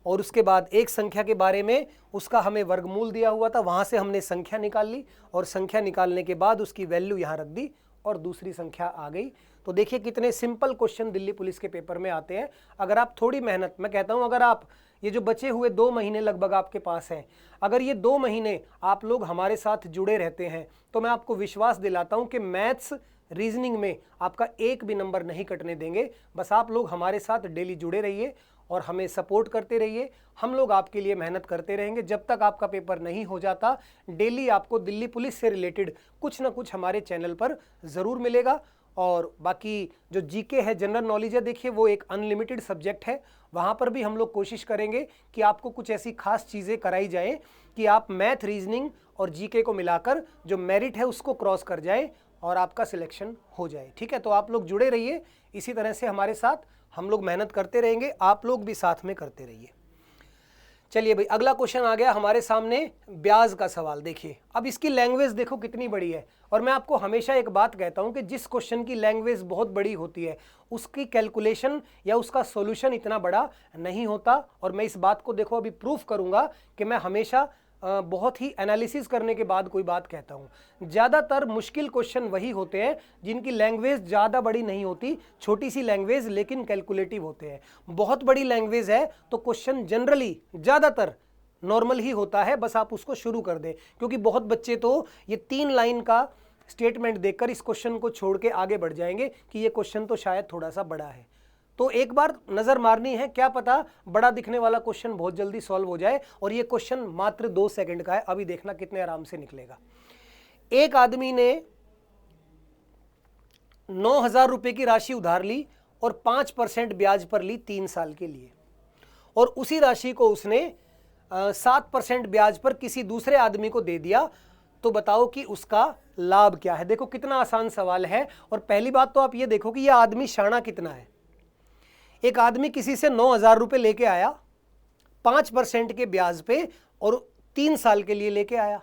और उसके बाद एक संख्या के बारे में उसका हमें वर्गमूल दिया हुआ था, वहां से हमने संख्या निकाल ली, और संख्या निकालने के बाद उसकी वैल्यू यहाँ रख दी और दूसरी संख्या आ गई। तो देखिए कितने सिंपल क्वेश्चन दिल्ली पुलिस के पेपर में आते हैं। अगर आप थोड़ी मेहनत, मैं कहता हूं अगर आप ये जो बचे हुए 2 महीने लगभग आपके पास हैं, अगर ये 2 महीने आप लोग हमारे साथ जुड़े रहते हैं, तो मैं आपको विश्वास दिलाता हूं कि मैथ्स रीजनिंग में आपका एक भी नंबर नहीं कटने देंगे। बस आप लोग हमारे साथ डेली जुड़े रहिए और हमें सपोर्ट करते रहिए, हम लोग आपके लिए मेहनत करते रहेंगे। जब तक आपका पेपर नहीं हो जाता, डेली आपको दिल्ली पुलिस से रिलेटेड कुछ ना कुछ हमारे चैनल पर ज़रूर मिलेगा। और बाकी जो जीके है, जनरल नॉलेज है, देखिए वो एक अनलिमिटेड सब्जेक्ट है, वहाँ पर भी हम लोग कोशिश करेंगे कि आपको कुछ ऐसी खास चीज़ें कराई जाए कि आप मैथ, रीजनिंग और जीके को मिलाकर जो मेरिट है उसको क्रॉस कर जाए और आपका सिलेक्शन हो जाए। ठीक है, तो आप लोग जुड़े रहिए इसी तरह से हमारे साथ, हम लोग मेहनत करते रहेंगे, आप लोग भी साथ में करते रहिए। चलिए भाई, अगला क्वेश्चन आ गया हमारे सामने, ब्याज का सवाल। देखिए अब इसकी लैंग्वेज देखो कितनी बड़ी है, और मैं आपको हमेशा एक बात कहता हूं कि जिस क्वेश्चन की लैंग्वेज बहुत बड़ी होती है उसकी कैलकुलेशन या उसका सॉल्यूशन इतना बड़ा नहीं होता। और मैं इस बात को देखो अभी प्रूफ करूंगा कि मैं हमेशा बहुत ही एनालिसिस करने के बाद कोई बात कहता हूं। ज़्यादातर मुश्किल क्वेश्चन वही होते हैं जिनकी लैंग्वेज ज़्यादा बड़ी नहीं होती, छोटी सी लैंग्वेज लेकिन कैलकुलेटिव होते हैं। बहुत बड़ी लैंग्वेज है तो क्वेश्चन जनरली ज़्यादातर नॉर्मल ही होता है, बस आप उसको शुरू कर दें, क्योंकि बहुत बच्चे तो ये 3 लाइन का स्टेटमेंट देखकर इस क्वेश्चन को छोड़ के आगे बढ़ जाएंगे कि ये क्वेश्चन तो शायद थोड़ा सा बड़ा है। तो एक बार नजर मारनी है, क्या पता बड़ा दिखने वाला क्वेश्चन बहुत जल्दी सॉल्व हो जाए। और ये क्वेश्चन मात्र 2 सेकंड का है, अभी देखना कितने आराम से निकलेगा। एक आदमी ने 9,000 रुपए की राशि उधार ली और 5% ब्याज पर ली 3 साल के लिए, और उसी राशि को उसने 7% ब्याज पर किसी दूसरे आदमी को दे दिया, तो बताओ कि उसका लाभ क्या है। देखो कितना आसान सवाल है, और पहली बात तो आप ये देखो कि यह आदमी शाना कितना है। एक आदमी किसी से 9,000 रुपए लेके आया 5% के ब्याज पे, और 3 साल के लिए लेके आया,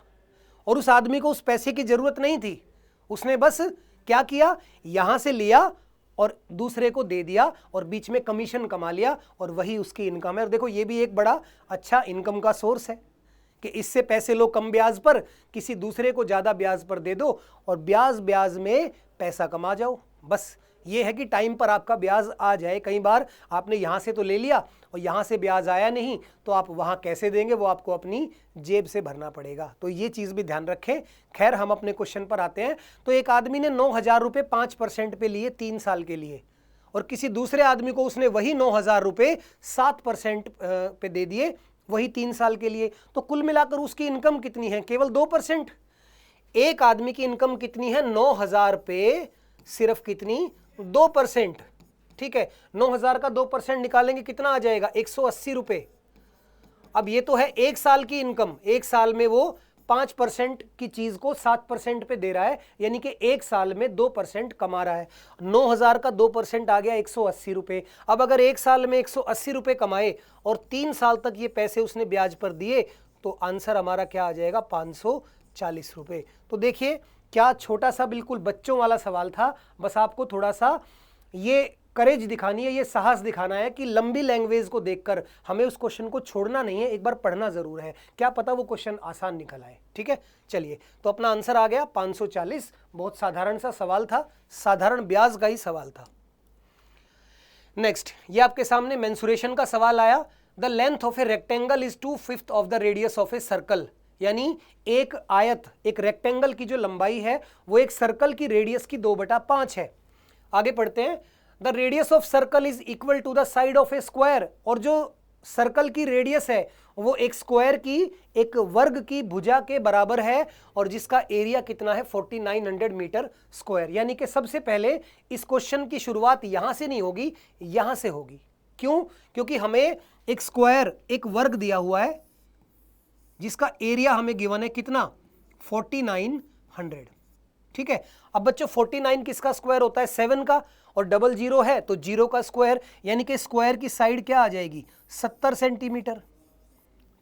और उस आदमी को उस पैसे की जरूरत नहीं थी। उसने बस क्या किया, यहां से लिया और दूसरे को दे दिया और बीच में कमीशन कमा लिया, और वही उसकी इनकम है। और देखो ये भी एक बड़ा अच्छा इनकम का सोर्स है कि इससे पैसे लो कम ब्याज पर, किसी दूसरे को ज़्यादा ब्याज पर दे दो और ब्याज में पैसा कमा जाओ। बस ये है कि टाइम पर आपका ब्याज आ जाए। कई बार आपने यहाँ से तो ले लिया और यहाँ से ब्याज आया नहीं, तो आप वहाँ कैसे देंगे, वो आपको अपनी जेब से भरना पड़ेगा। तो ये चीज़ भी ध्यान रखें। खैर हम अपने क्वेश्चन पर आते हैं। तो एक आदमी ने 9,000 रुपये 5% पे लिए 3 साल के लिए, और किसी दूसरे आदमी को उसने वही 9,000 रुपये 7% पे दे दिए, वही 3 साल के लिए। तो कुल मिलाकर उसकी इनकम कितनी है, केवल 2%। एक आदमी की इनकम कितनी है, 9,000 पे सिर्फ कितनी, 2%। ठीक है, 9,000 का 2% निकालेंगे कितना आ जाएगा, 180 रुपये। अब ये तो है 1 साल की इनकम, 1 साल में वो 5% की चीज को 7% पे दे रहा है, यानी कि 1 साल में 2% कमा रहा है। 9,000 का 2% आ गया 180 रुपये। अब अगर 1 साल में 180 रुपये कमाए और 3 साल तक ये पैसे उसने ब्याज पर दिए, तो आंसर हमारा क्या आ जाएगा, 540 रुपये। तो देखिए क्या छोटा सा बिल्कुल बच्चों वाला सवाल था, बस आपको थोड़ा सा ये करेज दिखानी है, ये साहस दिखाना है कि लंबी लैंग्वेज को देखकर हमें उस क्वेश्चन को छोड़ना नहीं है, एक बार पढ़ना जरूर है, क्या पता वो क्वेश्चन आसान निकल आए। ठीक है, चलिए, तो अपना आंसर आ गया 540। बहुत साधारण सा सवाल था, साधारण ब्याज का ही सवाल था। नेक्स्ट, ये आपके सामने मेंसुरेशन का सवाल आया। The length of a rectangle is 2/5 of the radius of a circle, यानी एक आयत, एक रेक्टेंगल की जो लंबाई है वो एक सर्कल की रेडियस की 2/5 है। आगे पढ़ते हैं। The radius of circle is equal to the side of a square, और जो सर्कल की रेडियस है वो एक स्क्वायर की, एक वर्ग की भुजा के बराबर है, और जिसका एरिया कितना है 4900 मीटर स्क्वायर। यानी कि सबसे पहले इस क्वेश्चन की शुरुआत यहां से नहीं होगी, यहां से होगी। क्यों? क्योंकि हमें एक स्क्वायर, एक वर्ग दिया हुआ है जिसका एरिया हमें गिवन है कितना, 4900। ठीक है, अब बच्चों 49 किसका स्क्वायर होता है, 7 का, और डबल जीरो है तो जीरो का स्क्वायर, यानी कि स्क्वायर की साइड क्या आ जाएगी, 70 सेंटीमीटर।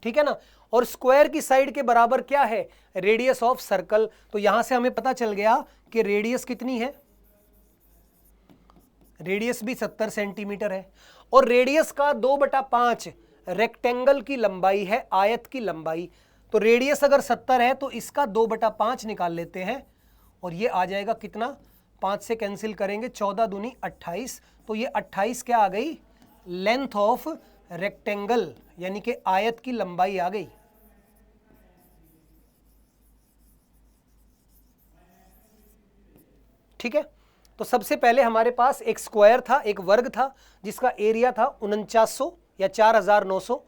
ठीक है ना, और स्क्वायर की साइड के बराबर क्या है, रेडियस ऑफ सर्कल। तो यहां से हमें पता चल गया कि रेडियस कितनी है, रेडियस भी 70 सेंटीमीटर है, और रेडियस का 2/5 रेक्टेंगल की लंबाई है, आयत की लंबाई। तो रेडियस अगर 70 है तो इसका 2/5 निकाल लेते हैं, और ये आ जाएगा कितना, 5 से कैंसिल करेंगे, 14 दूनी 28। तो ये 28 क्या आ गई, लेंथ ऑफ रेक्टेंगल, यानी कि आयत की लंबाई आ गई। ठीक है, तो सबसे पहले हमारे पास एक स्क्वायर था, एक वर्ग था जिसका एरिया था 4900 या 4900,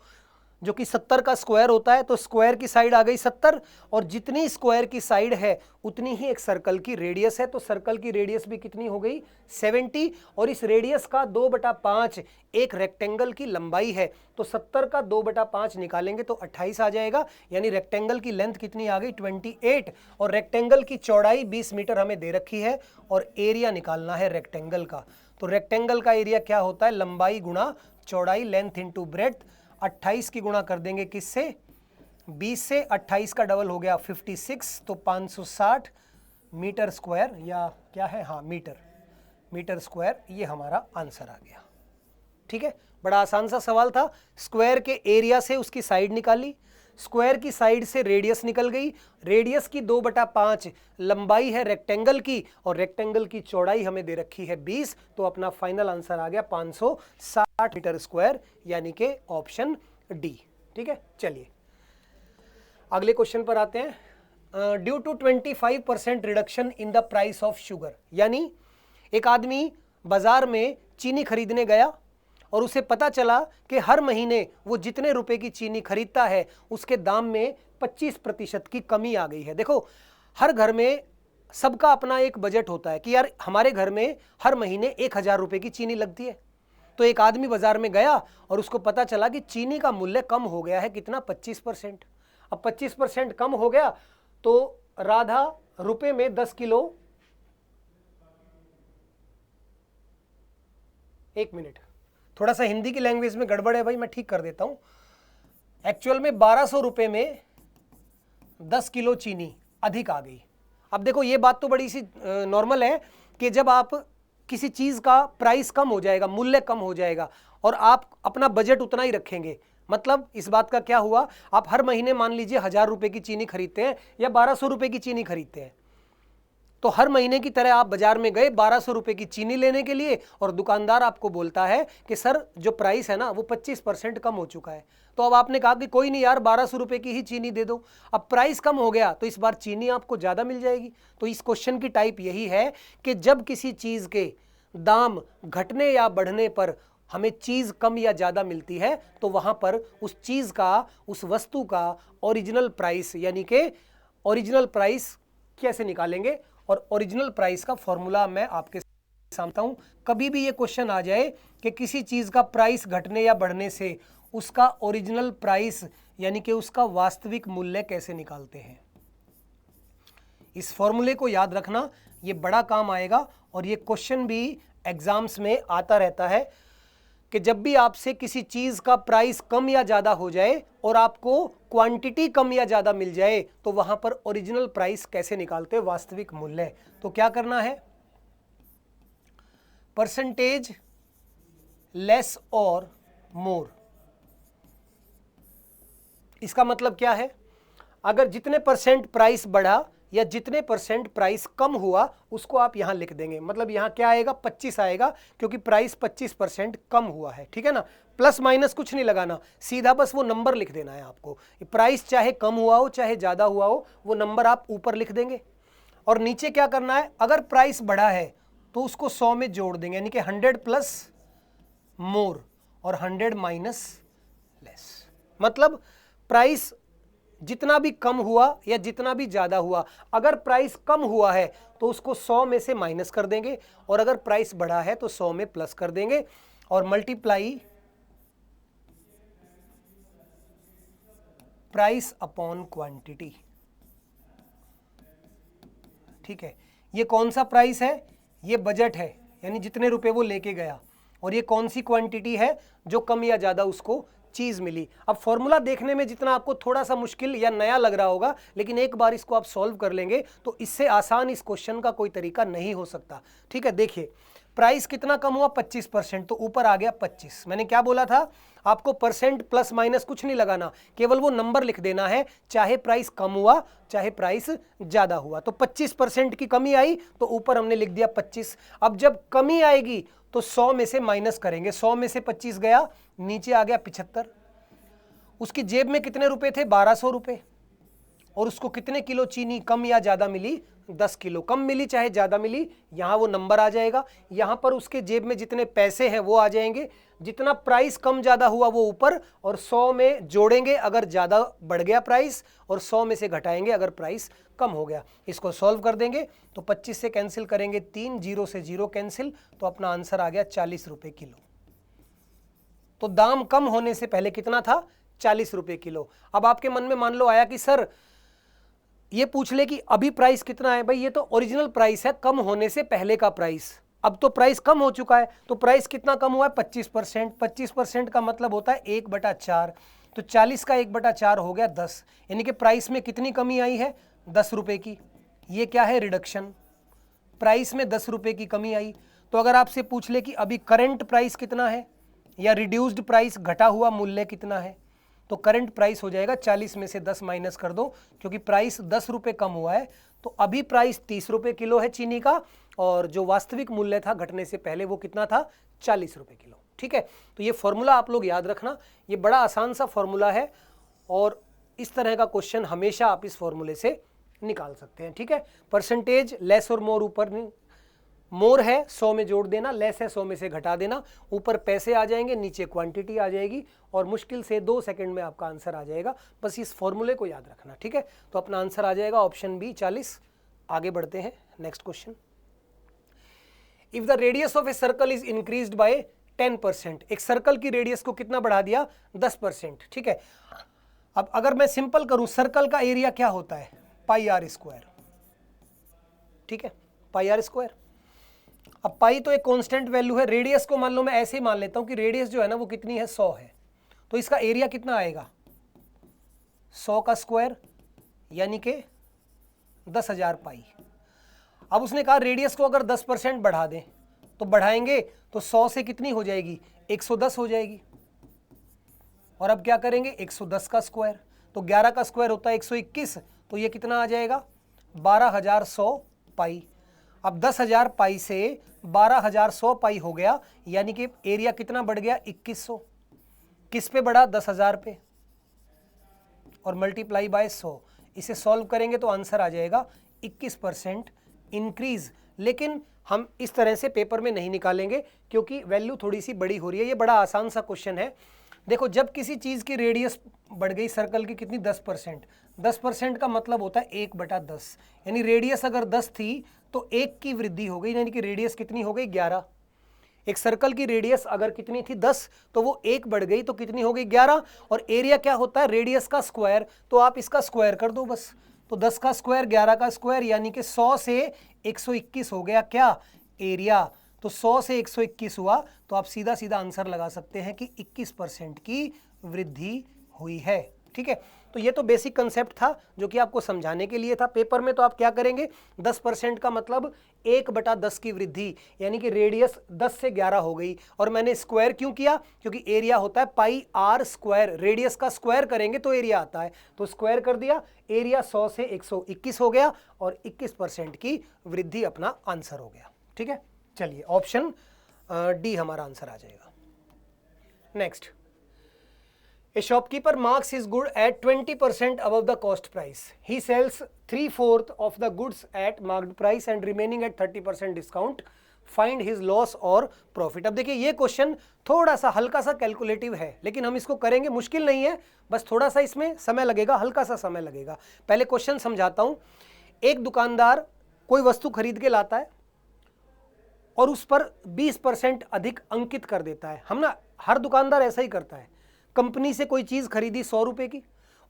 जो कि 70 का स्क्वायर होता है। तो स्क्वायर की साइड आ गई 70, और जितनी स्क्वायर की साइड है उतनी ही एक सर्कल की रेडियस है। तो सर्कल की रेडियस भी कितनी हो गई, 70, और इस रेडियस का 2/5 एक रेक्टेंगल की लंबाई है। तो 70 का 2/5 निकालेंगे तो 28 आ जाएगा, यानी रेक्टेंगल की लेंथ कितनी आ गई, 28, और रेक्टेंगल की चौड़ाई 20 मीटर हमें दे रखी है, और एरिया निकालना है रेक्टेंगल का। तो रेक्टेंगल का एरिया क्या होता है, लंबाई गुणा चौड़ाई, लेंथ इंटू ब्रेड्थ। 28 की गुणा कर देंगे किससे, 20 से, 28 का डबल हो गया 56, तो 560 मीटर स्क्वायर, या क्या है, हाँ मीटर स्क्वायर, ये हमारा आंसर आ गया। ठीक है, बड़ा आसान सा सवाल था। स्क्वायर के एरिया से उसकी साइड निकाली, स्क्वायर की साइड से रेडियस निकल गई, रेडियस की 2/5 लंबाई है रेक्टेंगल की, और रेक्टेंगल की चौड़ाई हमें दे रखी है 20। तो अपना फाइनल आंसर आ गया 560 मीटर स्क्वायर, यानी कि ऑप्शन डी। ठीक है, चलिए अगले क्वेश्चन पर आते हैं। Due to 25% reduction in the price of sugar, यानी एक आदमी बाजार में चीनी खरीदने गया और उसे पता चला कि हर महीने वो जितने रुपए की चीनी खरीदता है उसके दाम में 25% की कमी आ गई है। देखो, हर घर में सबका अपना एक बजट होता है कि यार हमारे घर में हर महीने 1000 रुपए की चीनी लगती है। तो एक आदमी बाजार में गया और उसको पता चला कि चीनी का मूल्य कम हो गया है, कितना, 25%। अब 25% कम हो गया तो राधा रुपए में 10 किलो, एक मिनट, थोड़ा सा हिंदी की लैंग्वेज में गड़बड़ है भाई, मैं ठीक कर देता हूं। एक्चुअल में 1200 रुपए में 10 किलो चीनी अधिक आ गई। अब देखो, ये बात तो बड़ी सी नॉर्मल है कि जब आप किसी चीज का प्राइस कम हो जाएगा, मूल्य कम हो जाएगा, और आप अपना बजट उतना ही रखेंगे, मतलब इस बात का क्या हुआ, आप हर महीने मान लीजिए 1000 रुपए की चीनी खरीदते हैं या 1200 रुपए की चीनी खरीदते हैं, तो हर महीने की तरह आप बाजार में गए 1200 रुपए की चीनी लेने के लिए, और दुकानदार आपको बोलता है कि सर जो प्राइस है ना वो 25% कम हो चुका है। तो अब आपने कहा कि कोई नहीं यार, 1200 रुपए की ही चीनी दे दो। अब प्राइस कम हो गया तो इस बार चीनी आपको ज़्यादा मिल जाएगी। तो इस क्वेश्चन की टाइप यही है कि जब किसी चीज़ के दाम घटने या बढ़ने पर हमें चीज़ कम या ज़्यादा मिलती है, तो वहाँ पर उस चीज़ का, उस वस्तु का ओरिजिनल प्राइस, यानी कि ओरिजिनल प्राइस कैसे निकालेंगे, और ओरिजिनल प्राइस का फॉर्मूला मैं आपके सामने हूं। कभी भी ये क्वेश्चन आ जाए कि किसी चीज का प्राइस घटने या बढ़ने से उसका ओरिजिनल प्राइस, यानी कि उसका वास्तविक मूल्य कैसे निकालते हैं, इस फॉर्मूले को याद रखना, ये बड़ा काम आएगा। और ये क्वेश्चन भी एग्जाम्स में आता रहता है कि जब भी आपसे किसी चीज का प्राइस कम या ज्यादा हो जाए और आपको क्वांटिटी कम या ज्यादा मिल जाए, तो वहां पर ओरिजिनल प्राइस कैसे निकालते हैं, वास्तविक मूल्य। तो क्या करना है, परसेंटेज लेस और मोर। इसका मतलब क्या है, अगर जितने परसेंट प्राइस बढ़ा या जितने परसेंट प्राइस कम हुआ उसको आप यहां लिख देंगे। मतलब यहां क्या आएगा, 25 आएगा, क्योंकि प्राइस 25% कम हुआ है। ठीक है ना, प्लस माइनस कुछ नहीं लगाना, सीधा बस वो नंबर लिख देना है आपको। प्राइस चाहे कम हुआ हो चाहे ज्यादा हुआ हो, वो नंबर आप ऊपर लिख देंगे। और नीचे क्या करना है, अगर प्राइस बढ़ा है तो उसको 100 में जोड़ देंगे, यानी कि 100 प्लस मोर और 100 माइनस लेस। मतलब प्राइस जितना भी कम हुआ या जितना भी ज्यादा हुआ, अगर प्राइस कम हुआ है तो उसको 100 में से माइनस कर देंगे, और अगर प्राइस बढ़ा है तो 100 में प्लस कर देंगे, और मल्टीप्लाई प्राइस अपॉन क्वांटिटी। ठीक है, ये कौन सा प्राइस है, ये बजट है, यानी जितने रुपए वो लेके गया, और ये कौन सी क्वांटिटी है, जो कम या ज्यादा उसको चीज मिली। अब फॉर्मूला देखने में जितना आपको थोड़ा सा मुश्किल या नया लग रहा होगा, लेकिन एक बार इसको आप सॉल्व कर लेंगे तो इससे आसान इस क्वेश्चन का कोई तरीका नहीं हो सकता। ठीक है, देखिए प्राइस कितना कम हुआ, 25%, तो ऊपर आ गया 25। मैंने क्या बोला था आपको, परसेंट प्लस माइनस कुछ नहीं लगाना, केवल वो नंबर लिख देना है, चाहे प्राइस कम हुआ चाहे प्राइस ज्यादा हुआ। तो 25% की कमी आई तो ऊपर हमने लिख दिया 25। अब जब कमी आएगी तो 100 में से माइनस करेंगे, 100 में से 25 गया, नीचे आ गया 75। उसकी जेब में कितने रुपए थे, 1200 रुपए, और उसको कितने किलो चीनी कम या ज्यादा मिली, 10 किलो। कम मिली चाहे ज्यादा मिली, यहां वो नंबर आ जाएगा, यहां पर उसके जेब में जितने पैसे हैं वो आ जाएंगे, जितना प्राइस कम ज्यादा हुआ वो ऊपर, और 100 में जोड़ेंगे अगर ज्यादा बढ़ गया प्राइस, और 100 में से घटाएंगे अगर प्राइस कम हो गया। इसको सॉल्व कर देंगे तो 25 से कैंसिल करेंगे 3, 0 से 0 कैंसिल, तो अपना आंसर आ गया 40 रुपए किलो। तो दाम कम होने से पहले कितना था, 40 रुपए किलो। अब आपके मन में मान लो आया कि सर ये पूछ ले कि अभी प्राइस कितना है। भाई ये तो ओरिजिनल प्राइस है, कम होने से पहले का प्राइस। अब तो प्राइस कम हो चुका है, तो प्राइस कितना कम हुआ है, 25%। 25% का मतलब होता है 1/4, तो 40 का 1/4 हो गया 10, यानी कि प्राइस में कितनी कमी आई है, 10 रुपए की। ये क्या है, रिडक्शन। प्राइस में 10 रुपए की कमी आई। तो अगर आपसे पूछ ले कि अभी करंट प्राइस कितना है, या रिड्यूस्ड प्राइस, घटा हुआ मूल्य कितना है, तो करंट प्राइस हो जाएगा 40 में से 10 माइनस कर दो, क्योंकि प्राइस 10 रुपए कम हुआ है, तो अभी प्राइस 30 रुपए किलो है चीनी का, और जो वास्तविक मूल्य था घटने से पहले वो कितना था, 40 रुपए किलो। ठीक है, तो ये फॉर्मूला आप लोग याद रखना, ये बड़ा आसान सा फॉर्मूला है, और इस तरह का क्वेश्चन हमेशा आप इस फॉर्मूले से निकाल सकते हैं। ठीक है, परसेंटेज लेस और मोर, ऊपर मोर है 100 में जोड़ देना, लेस है 100 में से घटा देना, ऊपर पैसे आ जाएंगे, नीचे क्वांटिटी आ जाएगी, और मुश्किल से 2 सेकंड में आपका आंसर आ जाएगा। बस इस फॉर्मूले को याद रखना। ठीक है, तो अपना आंसर आ जाएगा ऑप्शन बी 40। आगे बढ़ते हैं, next question. If the radius of a circle is increased by 10%, एक सर्कल की रेडियस को कितना बढ़ा दिया, 10%। ठीक है, अब अगर मैं सिंपल करूं, सर्कल का एरिया क्या होता है, पाई आर स्क्वायर। ठीक है, पाई आर स्क्वायर। अब पाई तो एक कांस्टेंट वैल्यू है, रेडियस को मान लो मैं ऐसे ही मान लेता हूं कि रेडियस जो है ना वो कितनी है, 100 है, तो इसका एरिया कितना आएगा, 100 का स्क्वायर, यानी कि 10,000 पाई। अब उसने कहा रेडियस को अगर 10% बढ़ा दें, तो बढ़ाएंगे तो 100 से कितनी हो जाएगी, 110 हो जाएगी। और अब क्या करेंगे, 110 का स्क्वायर, तो 11 का स्क्वायर होता है 121, तो ये कितना आ जाएगा, 12,100 पाई। अब 10,000 पाई से 12,100 पाई हो गया, यानी कि एरिया कितना बढ़ गया, 2100। किस पे बढ़ा, 10,000 पे, और मल्टीप्लाई बाय 100। इसे सॉल्व करेंगे तो आंसर आ जाएगा 21% इंक्रीज। लेकिन हम इस तरह से पेपर में नहीं निकालेंगे, क्योंकि वैल्यू थोड़ी सी बड़ी हो रही है। ये बड़ा आसान सा क्वेश्चन है। देखो, जब किसी चीज़ की रेडियस बढ़ गई सर्कल की कितनी, 10%, 10% का मतलब होता है 1/10, यानी रेडियस अगर 10 थी तो 1 की वृद्धि हो गई, यानी कि रेडियस कितनी हो गई, 11। एक सर्कल की रेडियस अगर कितनी थी, 10, तो वो 1 बढ़ गई तो कितनी हो गई, 11। और एरिया क्या होता है, रेडियस का स्क्वायर, तो आप इसका स्क्वायर कर दो बस। तो 10 का स्क्वायर, 11 का स्क्वायर, यानी कि 100 से 121 हो गया क्या, एरिया। तो 100 से 121 हुआ, तो आप सीधा सीधा आंसर लगा सकते हैं कि 21% की वृद्धि हुई है। ठीक है, तो ये तो बेसिक कंसेप्ट था जो कि आपको समझाने के लिए था। पेपर में तो आप क्या करेंगे, 10% का मतलब 1/10 की वृद्धि, यानी कि रेडियस 10 से 11 हो गई। और मैंने स्क्वायर क्यों किया, क्योंकि एरिया होता है पाई आर स्क्वायर, रेडियस का स्क्वायर करेंगे तो एरिया आता है, तो स्क्वायर कर दिया, एरिया 100 से 121 हो गया और 21% की वृद्धि अपना आंसर हो गया। ठीक है, चलिए ऑप्शन डी हमारा आंसर आ जाएगा। Next, A shopkeeper marks his good at 20% above the cost price. He sells 3/4 of the goods at marked price and remaining at 30% discount. Find his loss or profit. अब देखिए ये question थोड़ा सा हल्का सा calculative है, लेकिन हम इसको करेंगे, मुश्किल नहीं है, बस थोड़ा सा इसमें समय लगेगा, हल्का सा समय लगेगा। पहले क्वेश्चन समझाता हूं। एक दुकानदार कोई वस्तु खरीद के लाता है और उस पर 20% अधिक अंकित कर देता है। हम ना, हर दुकानदार ऐसा ही करता है। कंपनी से कोई चीज़ खरीदी 100 रुपये की,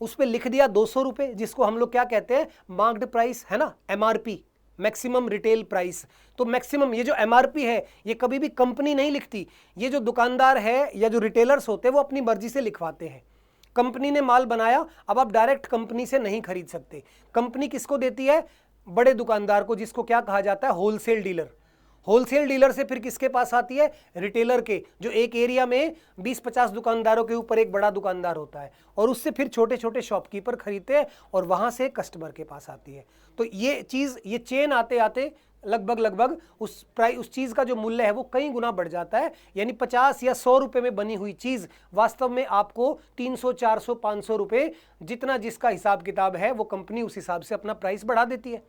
उस पर लिख दिया 200 रुपये, जिसको हम लोग क्या कहते हैं, मार्क्ड प्राइस, है ना, MRP, मैक्सिमम रिटेल प्राइस। तो मैक्सिमम, ये जो MRP है ये कभी भी कंपनी नहीं लिखती, ये जो दुकानदार है या जो रिटेलर्स होते हैं वो अपनी मर्जी से लिखवाते हैं। कंपनी ने माल बनाया, अब आप डायरेक्ट कंपनी से नहीं खरीद सकते। कंपनी किसको देती है, बड़े दुकानदार को, जिसको क्या कहा जाता है, होलसेल डीलर। होलसेल डीलर से फिर किसके पास आती है, रिटेलर के, जो एक एरिया में 20-50 दुकानदारों के ऊपर एक बड़ा दुकानदार होता है, और उससे फिर छोटे छोटे शॉपकीपर खरीदते हैं और वहां से कस्टमर के पास आती है। तो ये चीज़, ये चेन आते आते लगभग उस चीज़ का जो मूल्य है वो कई गुना बढ़ जाता है। यानी 50 या 100 रुपये में बनी हुई चीज़ वास्तव में आपको 300, 400, 500 रुपये, जितना जिसका हिसाब किताब है वो कंपनी उस हिसाब से अपना प्राइस बढ़ा देती है।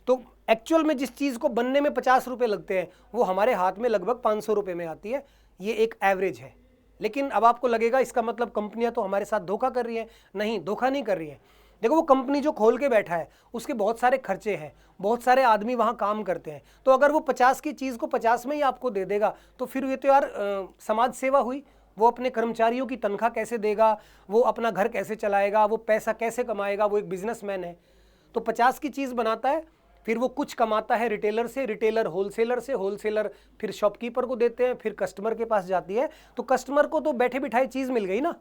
तो एक्चुअल में जिस चीज़ को बनने में 50 रुपये लगते हैं वो हमारे हाथ में लगभग 500 रुपये में आती है। ये एक एवरेज है। लेकिन अब आपको लगेगा इसका मतलब कंपनियां तो हमारे साथ धोखा कर रही हैं। नहीं, धोखा नहीं कर रही हैं। देखो, वो कंपनी जो खोल के बैठा है उसके बहुत सारे खर्चे हैं, बहुत सारे आदमी वहाँ काम करते हैं। तो अगर वो 50 की चीज़ को 50 में ही आपको दे देगा तो फिर ये तो यार समाज सेवा हुई। वो अपने कर्मचारियों की तनख्वाह कैसे देगा, वो अपना घर कैसे चलाएगा, वो पैसा कैसे कमाएगा, वो एक बिजनेसमैन है। तो 50 की चीज़ बनाता है, फिर वो कुछ कमाता है रिटेलर से, रिटेलर होलसेलर से, होलसेलर फिर शॉपकीपर को देते हैं, फिर कस्टमर के पास जाती है। तो कस्टमर को तो बैठे बिठाए चीज़ मिल गई ना।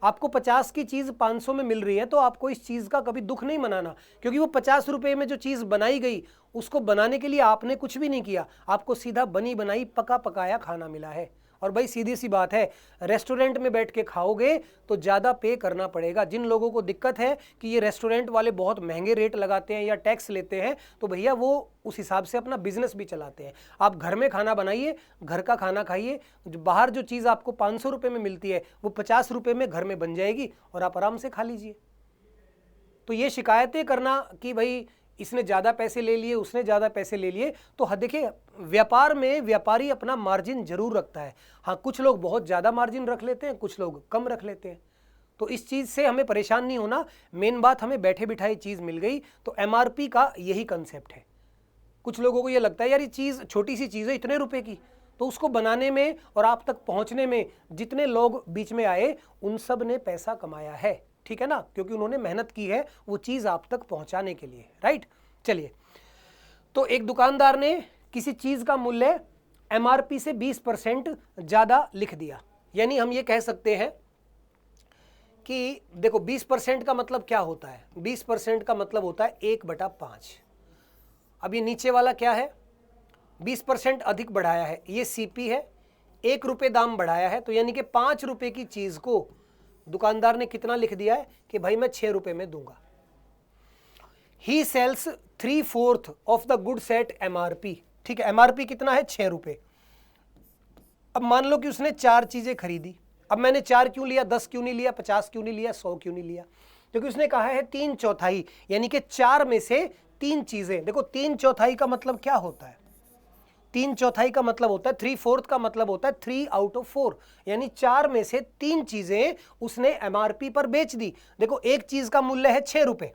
आपको 50 की चीज़ 500 में मिल रही है तो आपको इस चीज़ का कभी दुख नहीं मनाना, क्योंकि वो 50 रुपये में जो चीज़ बनाई गई उसको बनाने के लिए आपने कुछ भी नहीं किया, आपको सीधा बनी बनाई पका पकाया खाना मिला है। और भाई सीधी सी बात है, रेस्टोरेंट में बैठ के खाओगे तो ज़्यादा पे करना पड़ेगा। जिन लोगों को दिक्कत है कि ये रेस्टोरेंट वाले बहुत महंगे रेट लगाते हैं या टैक्स लेते हैं, तो भैया वो उस हिसाब से अपना बिजनेस भी चलाते हैं। आप घर में खाना बनाइए, घर का खाना खाइए। बाहर जो चीज़ आपको 500 रुपये में मिलती है वो 50 रुपये में घर में बन जाएगी और आप आराम से खा लीजिए। तो ये शिकायतें करना कि भाई इसने ज़्यादा पैसे ले लिए, उसने ज़्यादा पैसे ले लिए, तो देखिए व्यापार में व्यापारी अपना मार्जिन जरूर रखता है। हाँ, कुछ लोग बहुत ज़्यादा मार्जिन रख लेते हैं, कुछ लोग कम रख लेते हैं। तो इस चीज़ से हमें परेशान नहीं होना। मेन बात, हमें बैठे बिठाई चीज़ मिल गई। तो MRP का यही कंसेप्ट है। कुछ लोगों को ये लगता है यार ये चीज़ छोटी सी चीज़ है, इतने रुपए की, तो उसको बनाने में और आप तक पहुँचने में जितने लोग बीच में आए उन सब ने पैसा कमाया है, ठीक है ना, क्योंकि उन्होंने मेहनत की है वो चीज़ आप तक पहुंचाने के लिए, राइट। चलिए, तो एक दुकानदार ने किसी चीज़ का मूल्य MRP से 20% ज़्यादा लिख दिया। यानी हम ये कह सकते हैं कि देखो 20% का मतलब क्या होता है, 20% का मतलब होता है 1/5। अब ये नीचे वाला क्या है, 20% अधिक बढ़ाया है, ये CP है, 1 रुपये दाम बढ़ाया है, तो यानी कि 5 रुपये की चीज़ को दुकानदार ने कितना लिख दिया है कि भाई मैं 6 रुपये में दूंगा। He sells 3/4 of the goods at MRP। ठीक है, MRP कितना है, 6 रुपये। अब मान लो कि उसने 4 चीजें खरीदी। अब मैंने 4 क्यों लिया, 10 क्यों नहीं लिया, 50 क्यों नहीं लिया, 100 क्यों नहीं लिया, क्योंकि उसने कहा है 3/4, यानी कि 4 में से 3 चीजें। देखो 3/4 का मतलब क्या होता है, 3/4 का मतलब होता है, 3/4 का मतलब होता है 3 आउट ऑफ 4, यानी 4 में से 3 चीजें उसने MRP पर बेच दी। देखो एक चीज का मूल्य है 6 रुपये,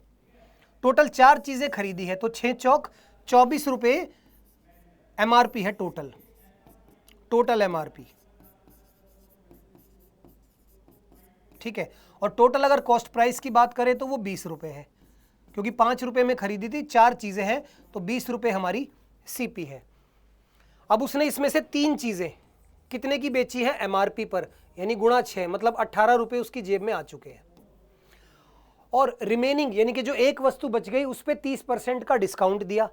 टोटल 4 चीजें खरीदी है, तो 6 चौक 24 रुपये MRP है, टोटल MRP, ठीक है। और टोटल अगर कॉस्ट प्राइस की बात करें तो वो 20 रुपये है, क्योंकि 5 रुपये में खरीदी थी, 4 चीजें हैं, तो 20 रुपये हमारी CP है। अब उसने इसमें से 3 चीजें कितने की बेची है, MRP पर, यानी गुणा 6, मतलब 18 रुपये उसकी जेब में आ चुके हैं। और रिमेनिंग यानी कि जो एक वस्तु बच गई उस पर 30% का डिस्काउंट दिया।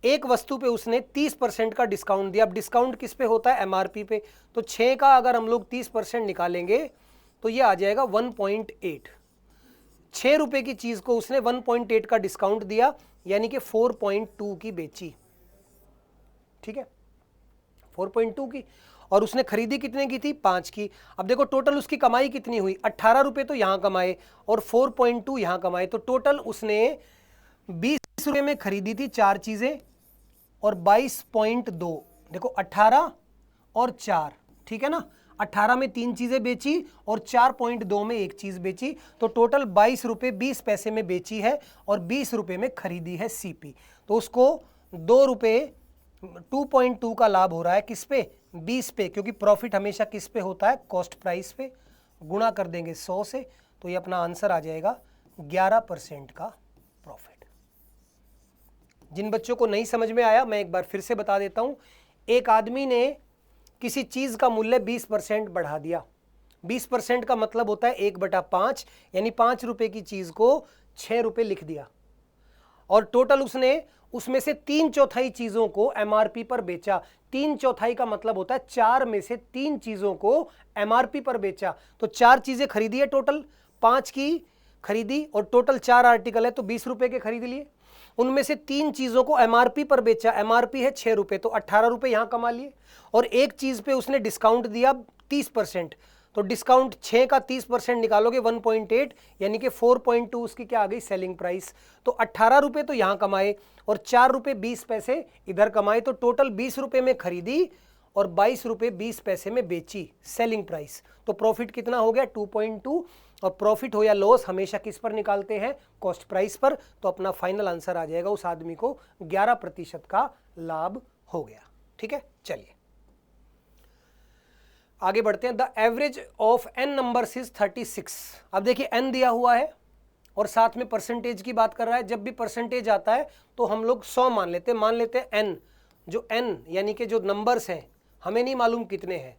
एक वस्तु पे उसने 30% का डिस्काउंट दिया। अब डिस्काउंट किस पे होता है? एमआरपी पे। तो 6 का अगर हम लोग 30% निकालेंगे तो ये आ जाएगा 1.8। 6 रुपए की चीज को उसने 1.8 का डिस्काउंट दिया, यानी कि 4.2 की बेची। ठीक है, 4.2 की। और उसने खरीदी कितने की थी? 5 की। अब देखो टोटल उसकी कमाई कितनी हुई? 18 रुपए तो यहां कमाए और 4.2 यहां कमाए, तो टोटल उसने 20 रुपए में खरीदी थी 4 चीजें और 22.2। देखो 18 और 4, ठीक है ना। 18 में 3 चीजें बेची और 4.2 में एक चीज बेची, तो टोटल 22 रुपए 20 पैसे में बेची है और 20 रुपए में खरीदी है सीपी। तो उसको 2 रुपए 2.2 का लाभ हो रहा है। किस पे? 20 पे, क्योंकि प्रॉफिट हमेशा किस पे होता है? कॉस्ट प्राइस पे। गुणा कर देंगे 100 से, तो ये अपना आंसर आ जाएगा 11% का प्रॉफिट। जिन बच्चों को नहीं समझ में आया मैं एक बार फिर से बता देता हूं। एक आदमी ने किसी चीज का मूल्य 20% बढ़ा दिया। 20% का मतलब होता है 1/5, यानी 5 रुपए की चीज को 6 रुपए लिख दिया और टोटल उसने उसमें से 3/4 चीजों को एमआरपी पर बेचा। 3/4 का मतलब होता है 4 में से 3 चीजों को एमआरपी पर बेचा। तो 4 चीजें खरीदी है, टोटल 5 की खरीदी और टोटल 4 आर्टिकल है, तो 20 रुपए के खरीद लिए। उनमें से 3 चीजों को एमआरपी पर बेचा। एमआरपी है 6 रुपए, तो 18 रुपए यहां कमा लिए। और एक चीज पे उसने डिस्काउंट दिया 30%, तो डिस्काउंट 6 का 30% निकालोगे 1.8, यानी कि 4.2 उसकी क्या आ गई? Selling price. तो 18 रुपए तो यहां कमाए और 4 रुपए 20 पैसे इधर कमाए, तो टोटल 20 रुपए में खरीदी और 22 रुपए 20 पैसे में बेची, सेलिंग प्राइस। तो प्रॉफिट कितना हो गया? 2.2। और प्रॉफिट हो या लॉस हमेशा किस पर निकालते हैं? कॉस्ट प्राइस पर। तो अपना फाइनल आंसर आ जाएगा उस आदमी को 11% का लाभ हो गया। ठीक है, चलिए आगे बढ़ते हैं। The average of n numbers is 36। अब देखिए n दिया हुआ है और साथ में परसेंटेज की बात कर रहा है। जब भी परसेंटेज आता है तो हम लोग 100 मान लेते हैं n। जो n यानी कि जो नंबर्स हैं हमें नहीं मालूम कितने हैं,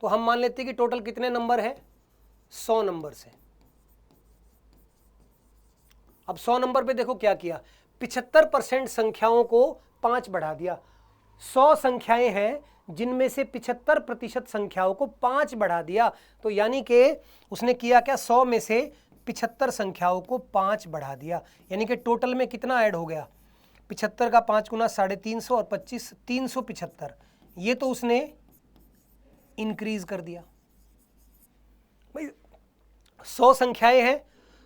तो हम मान लेते हैं कि टोटल कितने नंबर हैं? 100 नंबर्स हैं। अब 100 नंबर पे देखो क्या किया, 75% संख्याओं को 5 बढ़ा दिया। 100 संख्याएं हैं जिनमें से 75% संख्याओं को 5 बढ़ा दिया, तो यानी कि उसने किया क्या? 100 में से 75 संख्याओं को 5 बढ़ा दिया, यानी कि टोटल में कितना ऐड हो गया? 75 का 5 गुना 350 और 25 375। ये तो उसने इंक्रीज कर दिया। भाई 100 संख्याएं हैं,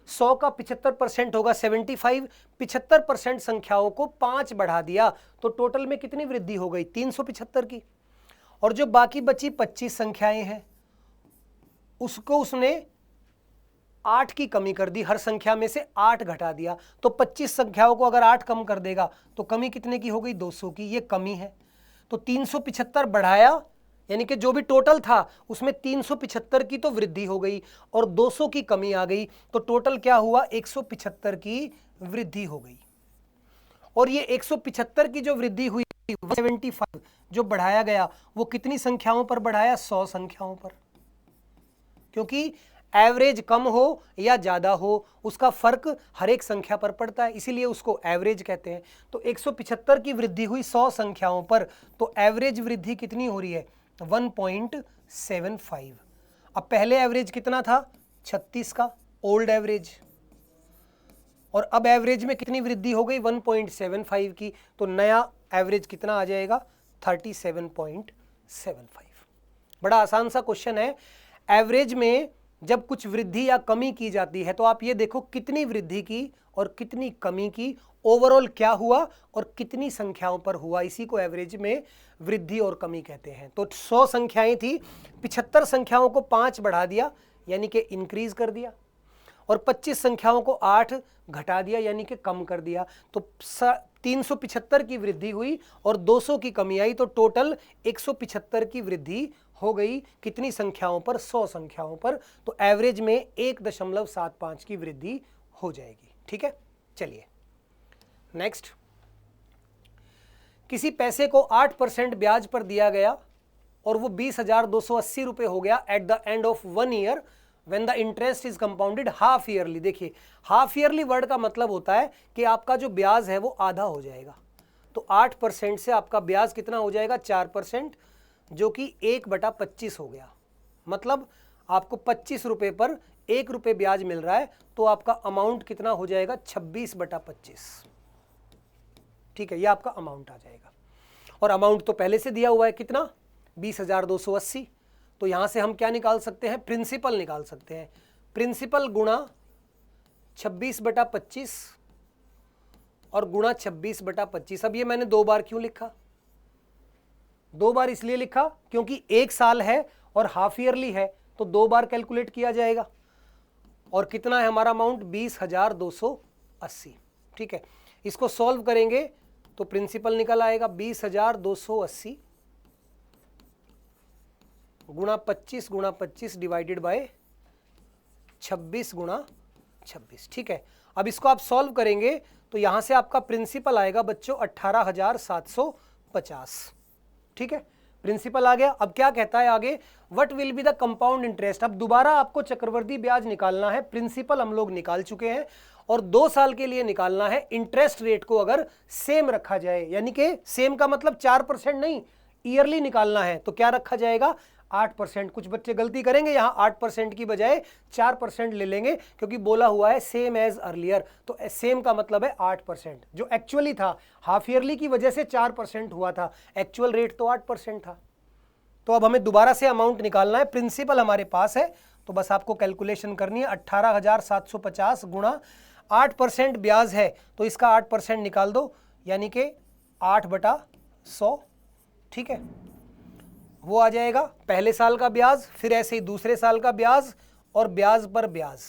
100 का 75% होगा 75। 75% संख्याओं को 5 बढ़ा दिया, तो टोटल में कितनी वृद्धि हो गई? 375 की। और जो बाकी बची 25 संख्याएं हैं उसको उसने 8 की कमी कर दी। हर संख्या में से 8 घटा दिया, तो 25 संख्याओं को अगर 8 कम कर देगा तो कमी कितने की हो गई? 200 की। ये कमी है। तो 375 बढ़ाया, यानी कि जो भी टोटल था उसमें 375 की तो वृद्धि हो गई और 200 की कमी आ गई, तो टोटल क्या हुआ? 175 की वृद्धि हो गई। और ये 175 की जो वृद्धि हुई 175 जो बढ़ाया गया वो कितनी संख्याओं पर बढ़ाया? 100 संख्याओं पर। क्योंकि एवरेज कम हो या ज्यादा हो उसका फर्क हर एक संख्या पर पड़ता है, इसीलिए उसको एवरेज कहते हैं। तो 175 की वृद्धि हुई 100 संख्याओं पर, तो एवरेज वृद्धि कितनी हो रही है? 1.75। अब पहले एवरेज कितना था? 36 का ओल्ड एवरेज, और अब एवरेज में कितनी वृद्धि हो गई? 1.75 की। तो नया एवरेज कितना आ जाएगा? 37.75। बड़ा आसान सा क्वेश्चन है। एवरेज में जब कुछ वृद्धि या कमी की जाती है तो आप ये देखो कितनी वृद्धि की और कितनी कमी की, ओवरऑल क्या हुआ और कितनी संख्याओं पर हुआ, इसी को एवरेज में वृद्धि और कमी कहते हैं। तो 100 संख्याएं थी, 75 संख्याओं को 5 बढ़ा दिया यानी कि इंक्रीज कर दिया, और 25 संख्याओं को 8 घटा दिया यानी कि कम कर दिया। तो 375 की वृद्धि हुई और 200 की कमी आई, तो टोटल 175 की वृद्धि हो गई। कितनी संख्याओं पर? 100 संख्याओं पर। तो एवरेज में 1.75 की वृद्धि हो जाएगी। ठीक है, चलिए नेक्स्ट। किसी पैसे को 8% ब्याज पर दिया गया और वो 20,280 रुपये हो गया at the end of 1 year, when the interest is compounded half yearly. देखिए हाफ ईयरली वर्ड का मतलब होता है कि आपका जो ब्याज है वो आधा हो जाएगा। तो 8% से आपका ब्याज कितना हो जाएगा, 4%, जो कि 1/25 हो गया। मतलब आपको 25 रुपये पर 1 रुपये ब्याज मिल रहा है, तो आपका अमाउंट कितना हो जाएगा, 26/25। ठीक है, ये आपका अमाउंट आ जाएगा। और अमाउंट तो पहले से दिया हुआ है कितना, 20,280। तो यहां से हम क्या निकाल सकते हैं, प्रिंसिपल निकाल सकते हैं। प्रिंसिपल गुणा 26/25 और गुणा 26/25। अब ये मैंने 2 बार क्यों लिखा, 2 बार इसलिए लिखा क्योंकि 1 साल है और हाफ ईयरली है, तो 2 बार कैलकुलेट किया जाएगा। और कितना है हमारा अमाउंट, 20,280। ठीक है, इसको सॉल्व करेंगे तो प्रिंसिपल निकल आएगा 20,280 गुणा 25 गुणा 25 डिवाइडेड बाय 26 गुणा 26। ठीक है, अब इसको आप सॉल्व करेंगे तो यहां से आपका प्रिंसिपल आएगा बच्चों 18,750। ठीक है, प्रिंसिपल आ गया। अब क्या कहता है आगे, what will be the compound interest. अब दोबारा आपको चक्रवृद्धि ब्याज निकालना है। प्रिंसिपल हम लोग निकाल चुके हैं और 2 साल के लिए निकालना है। इंटरेस्ट रेट को अगर सेम रखा जाए, यानी कि सेम का मतलब 4% नहीं, ईयरली निकालना है, तो क्या रखा जाएगा, 8%। कुछ बच्चे गलती करेंगे, यहां 8% की बजाय 4% ले लेंगे, क्योंकि बोला हुआ है सेम एज अर्लियर। तो सेम का मतलब है 8%, जो एक्चुअली था हाफ ईयरली की वजह से 4% हुआ था, एक्चुअल रेट तो 8% था। तो अब हमें दोबारा से अमाउंट निकालना है। प्रिंसिपल हमारे पास है, तो बस आपको कैलकुलेशन करनी है। 18,750 गुणा 8% ब्याज है, तो इसका 8% निकाल दो, यानी कि 8/100। ठीक है, वो आ जाएगा पहले साल का ब्याज, फिर ऐसे ही दूसरे साल का ब्याज और ब्याज पर ब्याज।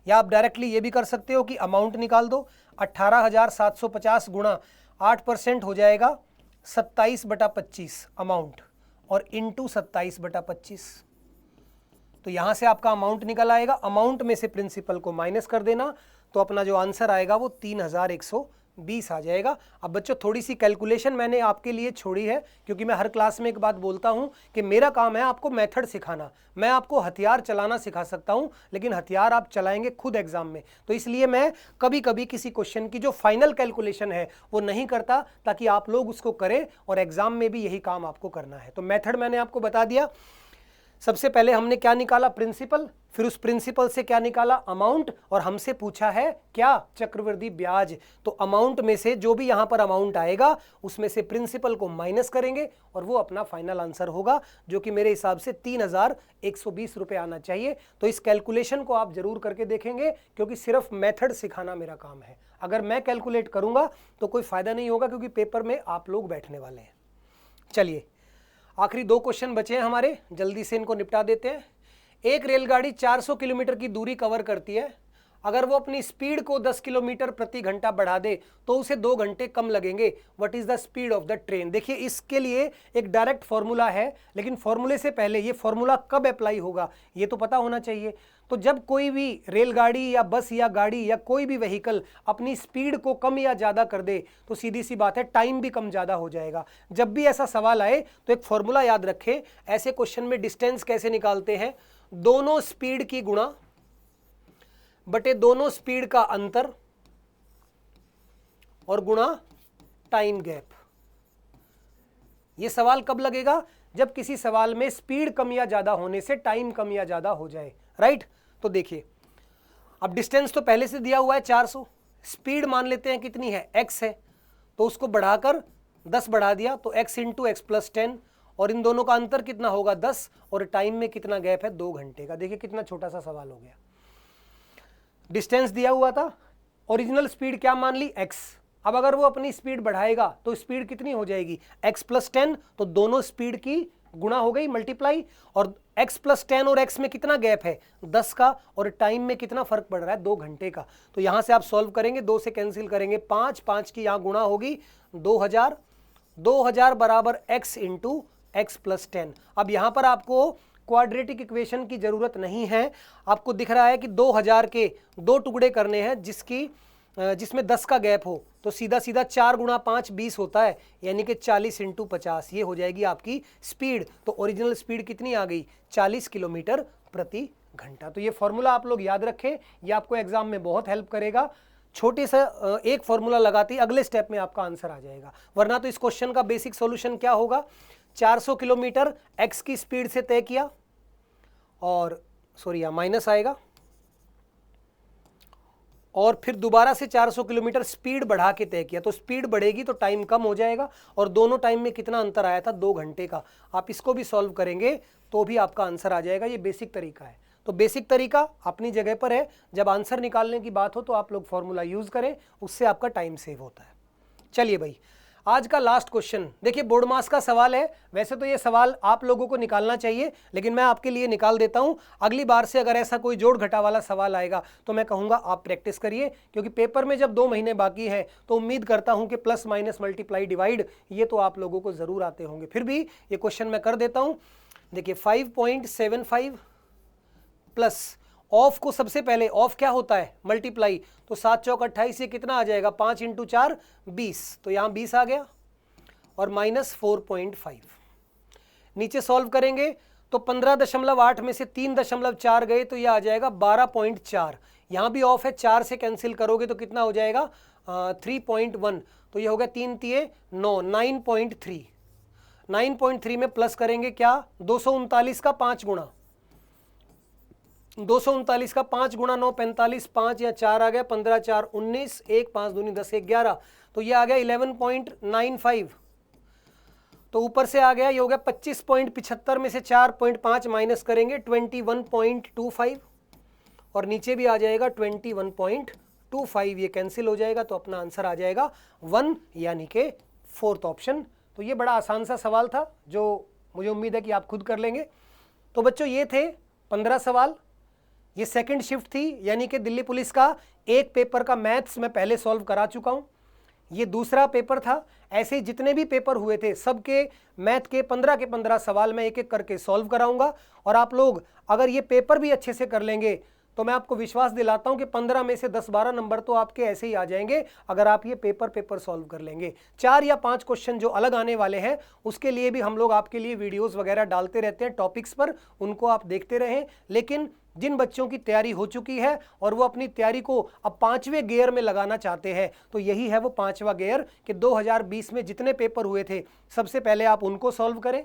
या आप डायरेक्टली ये भी कर सकते हो कि अमाउंट निकाल दो। 18,750 गुणा 8% हो जाएगा 27/25 अमाउंट, और इंटू 27/25। तो यहां से आपका अमाउंट निकल आएगा। अमाउंट में से प्रिंसिपल को माइनस कर देना, तो अपना जो आंसर आएगा वो 3,120 आ जाएगा। अब बच्चों थोड़ी सी कैलकुलेशन मैंने आपके लिए छोड़ी है, क्योंकि मैं हर क्लास में एक बात बोलता हूं कि मेरा काम है आपको मेथड सिखाना। मैं आपको हथियार चलाना सिखा सकता हूं, लेकिन हथियार आप चलाएंगे खुद एग्जाम में। तो इसलिए मैं कभी कभी किसी क्वेश्चन की जो फाइनल कैलकुलेशन है वो नहीं करता, ताकि आप लोग उसको करें और एग्जाम में भी यही काम आपको करना है। तो मेथड मैंने आपको बता दिया। सबसे पहले हमने क्या निकाला, प्रिंसिपल, फिर उस प्रिंसिपल से क्या निकाला, अमाउंट, और हमसे पूछा है क्या, चक्रवृद्धि ब्याज। तो अमाउंट में से जो भी यहां पर अमाउंट आएगा उसमें से प्रिंसिपल को माइनस करेंगे और वो अपना फाइनल आंसर होगा, जो कि मेरे हिसाब से 3,120 रुपये आना चाहिए। तो इस कैलकुलेशन को आप जरूर करके देखेंगे, क्योंकि सिर्फ मेथड सिखाना मेरा काम है। अगर मैं कैलकुलेट करूंगा तो कोई फायदा नहीं होगा, क्योंकि पेपर में आप लोग बैठने वाले हैं। चलिए आखिरी 2 क्वेश्चन बचे हैं हमारे, जल्दी से इनको निपटा देते हैं। एक रेलगाड़ी 400 किलोमीटर की दूरी कवर करती है। अगर वो अपनी स्पीड को 10 किलोमीटर प्रति घंटा बढ़ा दे तो उसे 2 घंटे कम लगेंगे। What is the speed of the train. देखिए इसके लिए एक डायरेक्ट फॉर्मूला है, लेकिन फॉर्मूले से पहले ये फॉर्मूला कब अप्लाई होगा ये तो पता होना चाहिए। तो जब कोई भी रेलगाड़ी या बस या गाड़ी या कोई भी व्हीकल अपनी स्पीड को कम या ज़्यादा कर दे, तो सीधी सी बात है टाइम भी कम ज़्यादा हो जाएगा। जब भी ऐसा सवाल आए तो एक फॉर्मूला याद रखें। ऐसे क्वेश्चन में डिस्टेंस कैसे निकालते हैं, दोनों स्पीड की गुणा बटे दोनों स्पीड का अंतर और गुणा टाइम गैप। यह सवाल कब लगेगा, जब किसी सवाल में स्पीड कम या ज्यादा होने से टाइम कम या ज्यादा हो जाए, राइट। तो देखिए अब डिस्टेंस तो पहले से दिया हुआ है 400, स्पीड मान लेते हैं कितनी है, x है, तो उसको बढ़ाकर 10 बढ़ा दिया, तो x इंटू एक्स प्लस 10, और इन दोनों का अंतर कितना होगा 10, और टाइम में कितना गैप है 2 घंटे का। देखिए कितना छोटा सा सवाल हो गया। डिस्टेंस दिया हुआ था, ओरिजिनल स्पीड क्या मान ली, x। अब अगर वो अपनी स्पीड बढ़ाएगा तो स्पीड कितनी हो जाएगी, x प्लस 10, तो दोनों स्पीड की गुणा हो गई, मल्टीप्लाई, और x प्लस 10 और x में कितना गैप है 10 का, और टाइम में कितना फर्क पड़ रहा है 2 घंटे का। तो यहां से आप सॉल्व करेंगे, 2 से कैंसिल करेंगे 5, 5 की यहां गुणा होगी 2000, 2000 बराबर x इंटू एक्स प्लस 10। अब यहां पर आपको क्वाड्रेटिक इक्वेशन की जरूरत नहीं है। आपको दिख रहा है कि 2000 के 2 टुकड़े करने हैं जिसमें 10 का गैप हो, तो सीधा सीधा 4 गुणा 5 20 होता है, यानी कि 40 इंटू 50, ये हो जाएगी आपकी स्पीड। तो ओरिजिनल स्पीड कितनी आ गई, 40 किलोमीटर प्रति घंटा। तो ये फॉर्मूला आप लोग याद रखें, ये आपको एग्जाम में बहुत हेल्प करेगा। छोटे सा एक फॉर्मूला लगाते ही अगले स्टेप में आपका आंसर आ जाएगा। वरना तो इस क्वेश्चन का बेसिक सॉल्यूशन क्या होगा, 400 किलोमीटर x की स्पीड से तय किया, और सॉरी यहाँ माइनस आएगा, और फिर दोबारा से 400 किलोमीटर स्पीड बढ़ा के तय किया। तो स्पीड बढ़ेगी तो टाइम कम हो जाएगा, और दोनों टाइम में कितना अंतर आया था, 2 घंटे का। आप इसको भी सॉल्व करेंगे तो भी आपका आंसर आ जाएगा। ये बेसिक तरीका है। तो बेसिक तरीका अपनी जगह पर है, जब आंसर निकालने की बात हो तो आप लोग फॉर्मूला यूज करें, उससे आपका टाइम सेव होता है। चलिए भाई, आज का लास्ट क्वेश्चन देखिए, बोर्ड मास का सवाल है। वैसे तो ये सवाल आप लोगों को निकालना चाहिए, लेकिन मैं आपके लिए निकाल देता हूं। अगली बार से अगर ऐसा कोई जोड़ घटा वाला सवाल आएगा तो मैं कहूंगा आप प्रैक्टिस करिए, क्योंकि पेपर में जब 2 महीने बाकी है तो उम्मीद करता हूं कि प्लस माइनस मल्टीप्लाई डिवाइड ये तो आप लोगों को जरूर आते होंगे। फिर भी ये क्वेश्चन मैं कर देता हूं। देखिए 5.75 प्लस ऑफ को सबसे पहले, ऑफ क्या होता है, मल्टीप्लाई। तो 7 चौक 28, ये कितना आ जाएगा, 5 × 4 20, तो यहाँ 20 आ गया, और माइनस 4.5। नीचे सॉल्व करेंगे तो 15.8 में से 3.4 गए तो यह आ जाएगा 12.4। यहाँ भी ऑफ है, 4 से कैंसिल करोगे तो कितना हो जाएगा 3.1, तो ये हो गया 3 × 9, 9.3। 9.3 में प्लस करेंगे क्या, 239 का 5 गुणा, 239 का 5 गुणा 9 45, 5 या 4 आ गया, 15 4 19, 1 5 दूनी 10 1 11, तो ये आ गया 11.95। तो ऊपर से आ गया, ये हो गया 25.75 में से 4.5 माइनस करेंगे 21.25, और नीचे भी आ जाएगा 21.25, ये कैंसिल हो जाएगा, तो अपना आंसर आ जाएगा 1, यानी कि 4th ऑप्शन। तो ये बड़ा आसान सा सवाल था, जो मुझे उम्मीद है कि आप खुद कर लेंगे। तो बच्चों ये थे 15 सवाल। ये सेकंड शिफ्ट थी, यानी कि दिल्ली पुलिस का एक पेपर का मैथ्स मैं पहले सॉल्व करा चुका हूं। ये दूसरा पेपर था। ऐसे जितने भी पेपर हुए थे सबके मैथ के 15 के 15 सवाल मैं एक एक करके सॉल्व कराऊंगा, और आप लोग अगर ये पेपर भी अच्छे से कर लेंगे तो मैं आपको विश्वास दिलाता हूं कि 15 में से 10-12 नंबर तो आपके ऐसे ही आ जाएंगे, अगर आप ये पेपर सॉल्व कर लेंगे। 4 या 5 क्वेश्चन जो अलग आने वाले हैं उसके लिए भी हम लोग आपके लिए वीडियोस वगैरह डालते रहते हैं टॉपिक्स पर, उनको आप देखते रहें। लेकिन जिन बच्चों की तैयारी हो चुकी है और वो अपनी तैयारी को अब 5वें गियर में लगाना चाहते हैं, तो यही है वो 5वां गियर कि 2020 में जितने पेपर हुए थे सबसे पहले आप उनको सॉल्व करें।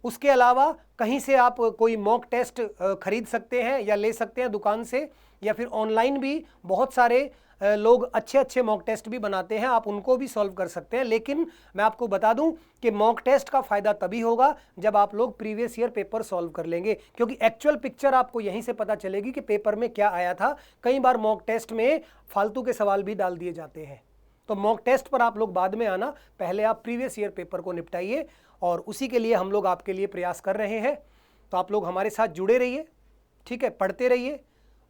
उसके अलावा कहीं से आप कोई मॉक टेस्ट खरीद सकते हैं या ले सकते हैं दुकान से, या फिर ऑनलाइन भी बहुत सारे लोग अच्छे अच्छे मॉक टेस्ट भी बनाते हैं, आप उनको भी सॉल्व कर सकते हैं। लेकिन मैं आपको बता दूं कि मॉक टेस्ट का फायदा तभी होगा जब आप लोग प्रीवियस ईयर पेपर सॉल्व कर लेंगे, क्योंकि एक्चुअल पिक्चर आपको यहीं से पता चलेगी कि पेपर में क्या आया था। कई बार मॉक टेस्ट में फालतू के सवाल भी डाल दिए जाते हैं, तो मॉक टेस्ट पर आप लोग बाद में आना, पहले आप प्रीवियस ईयर पेपर को निपटाइए, और उसी के लिए हम लोग आपके लिए प्रयास कर रहे हैं। तो आप लोग हमारे साथ जुड़े रहिए, ठीक है, पढ़ते रहिए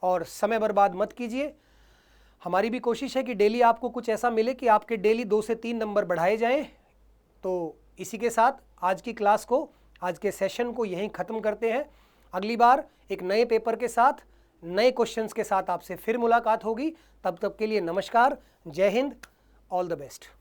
और समय बर्बाद मत कीजिए। हमारी भी कोशिश है कि डेली आपको कुछ ऐसा मिले कि आपके डेली 2 से 3 नंबर बढ़ाए जाएं। तो इसी के साथ आज की क्लास को, आज के सेशन को यहीं ख़त्म करते हैं। अगली बार एक नए पेपर के साथ, नए क्वेश्चंस के साथ आपसे फिर मुलाकात होगी। तब तक के लिए नमस्कार, जय हिंद, ऑल द बेस्ट।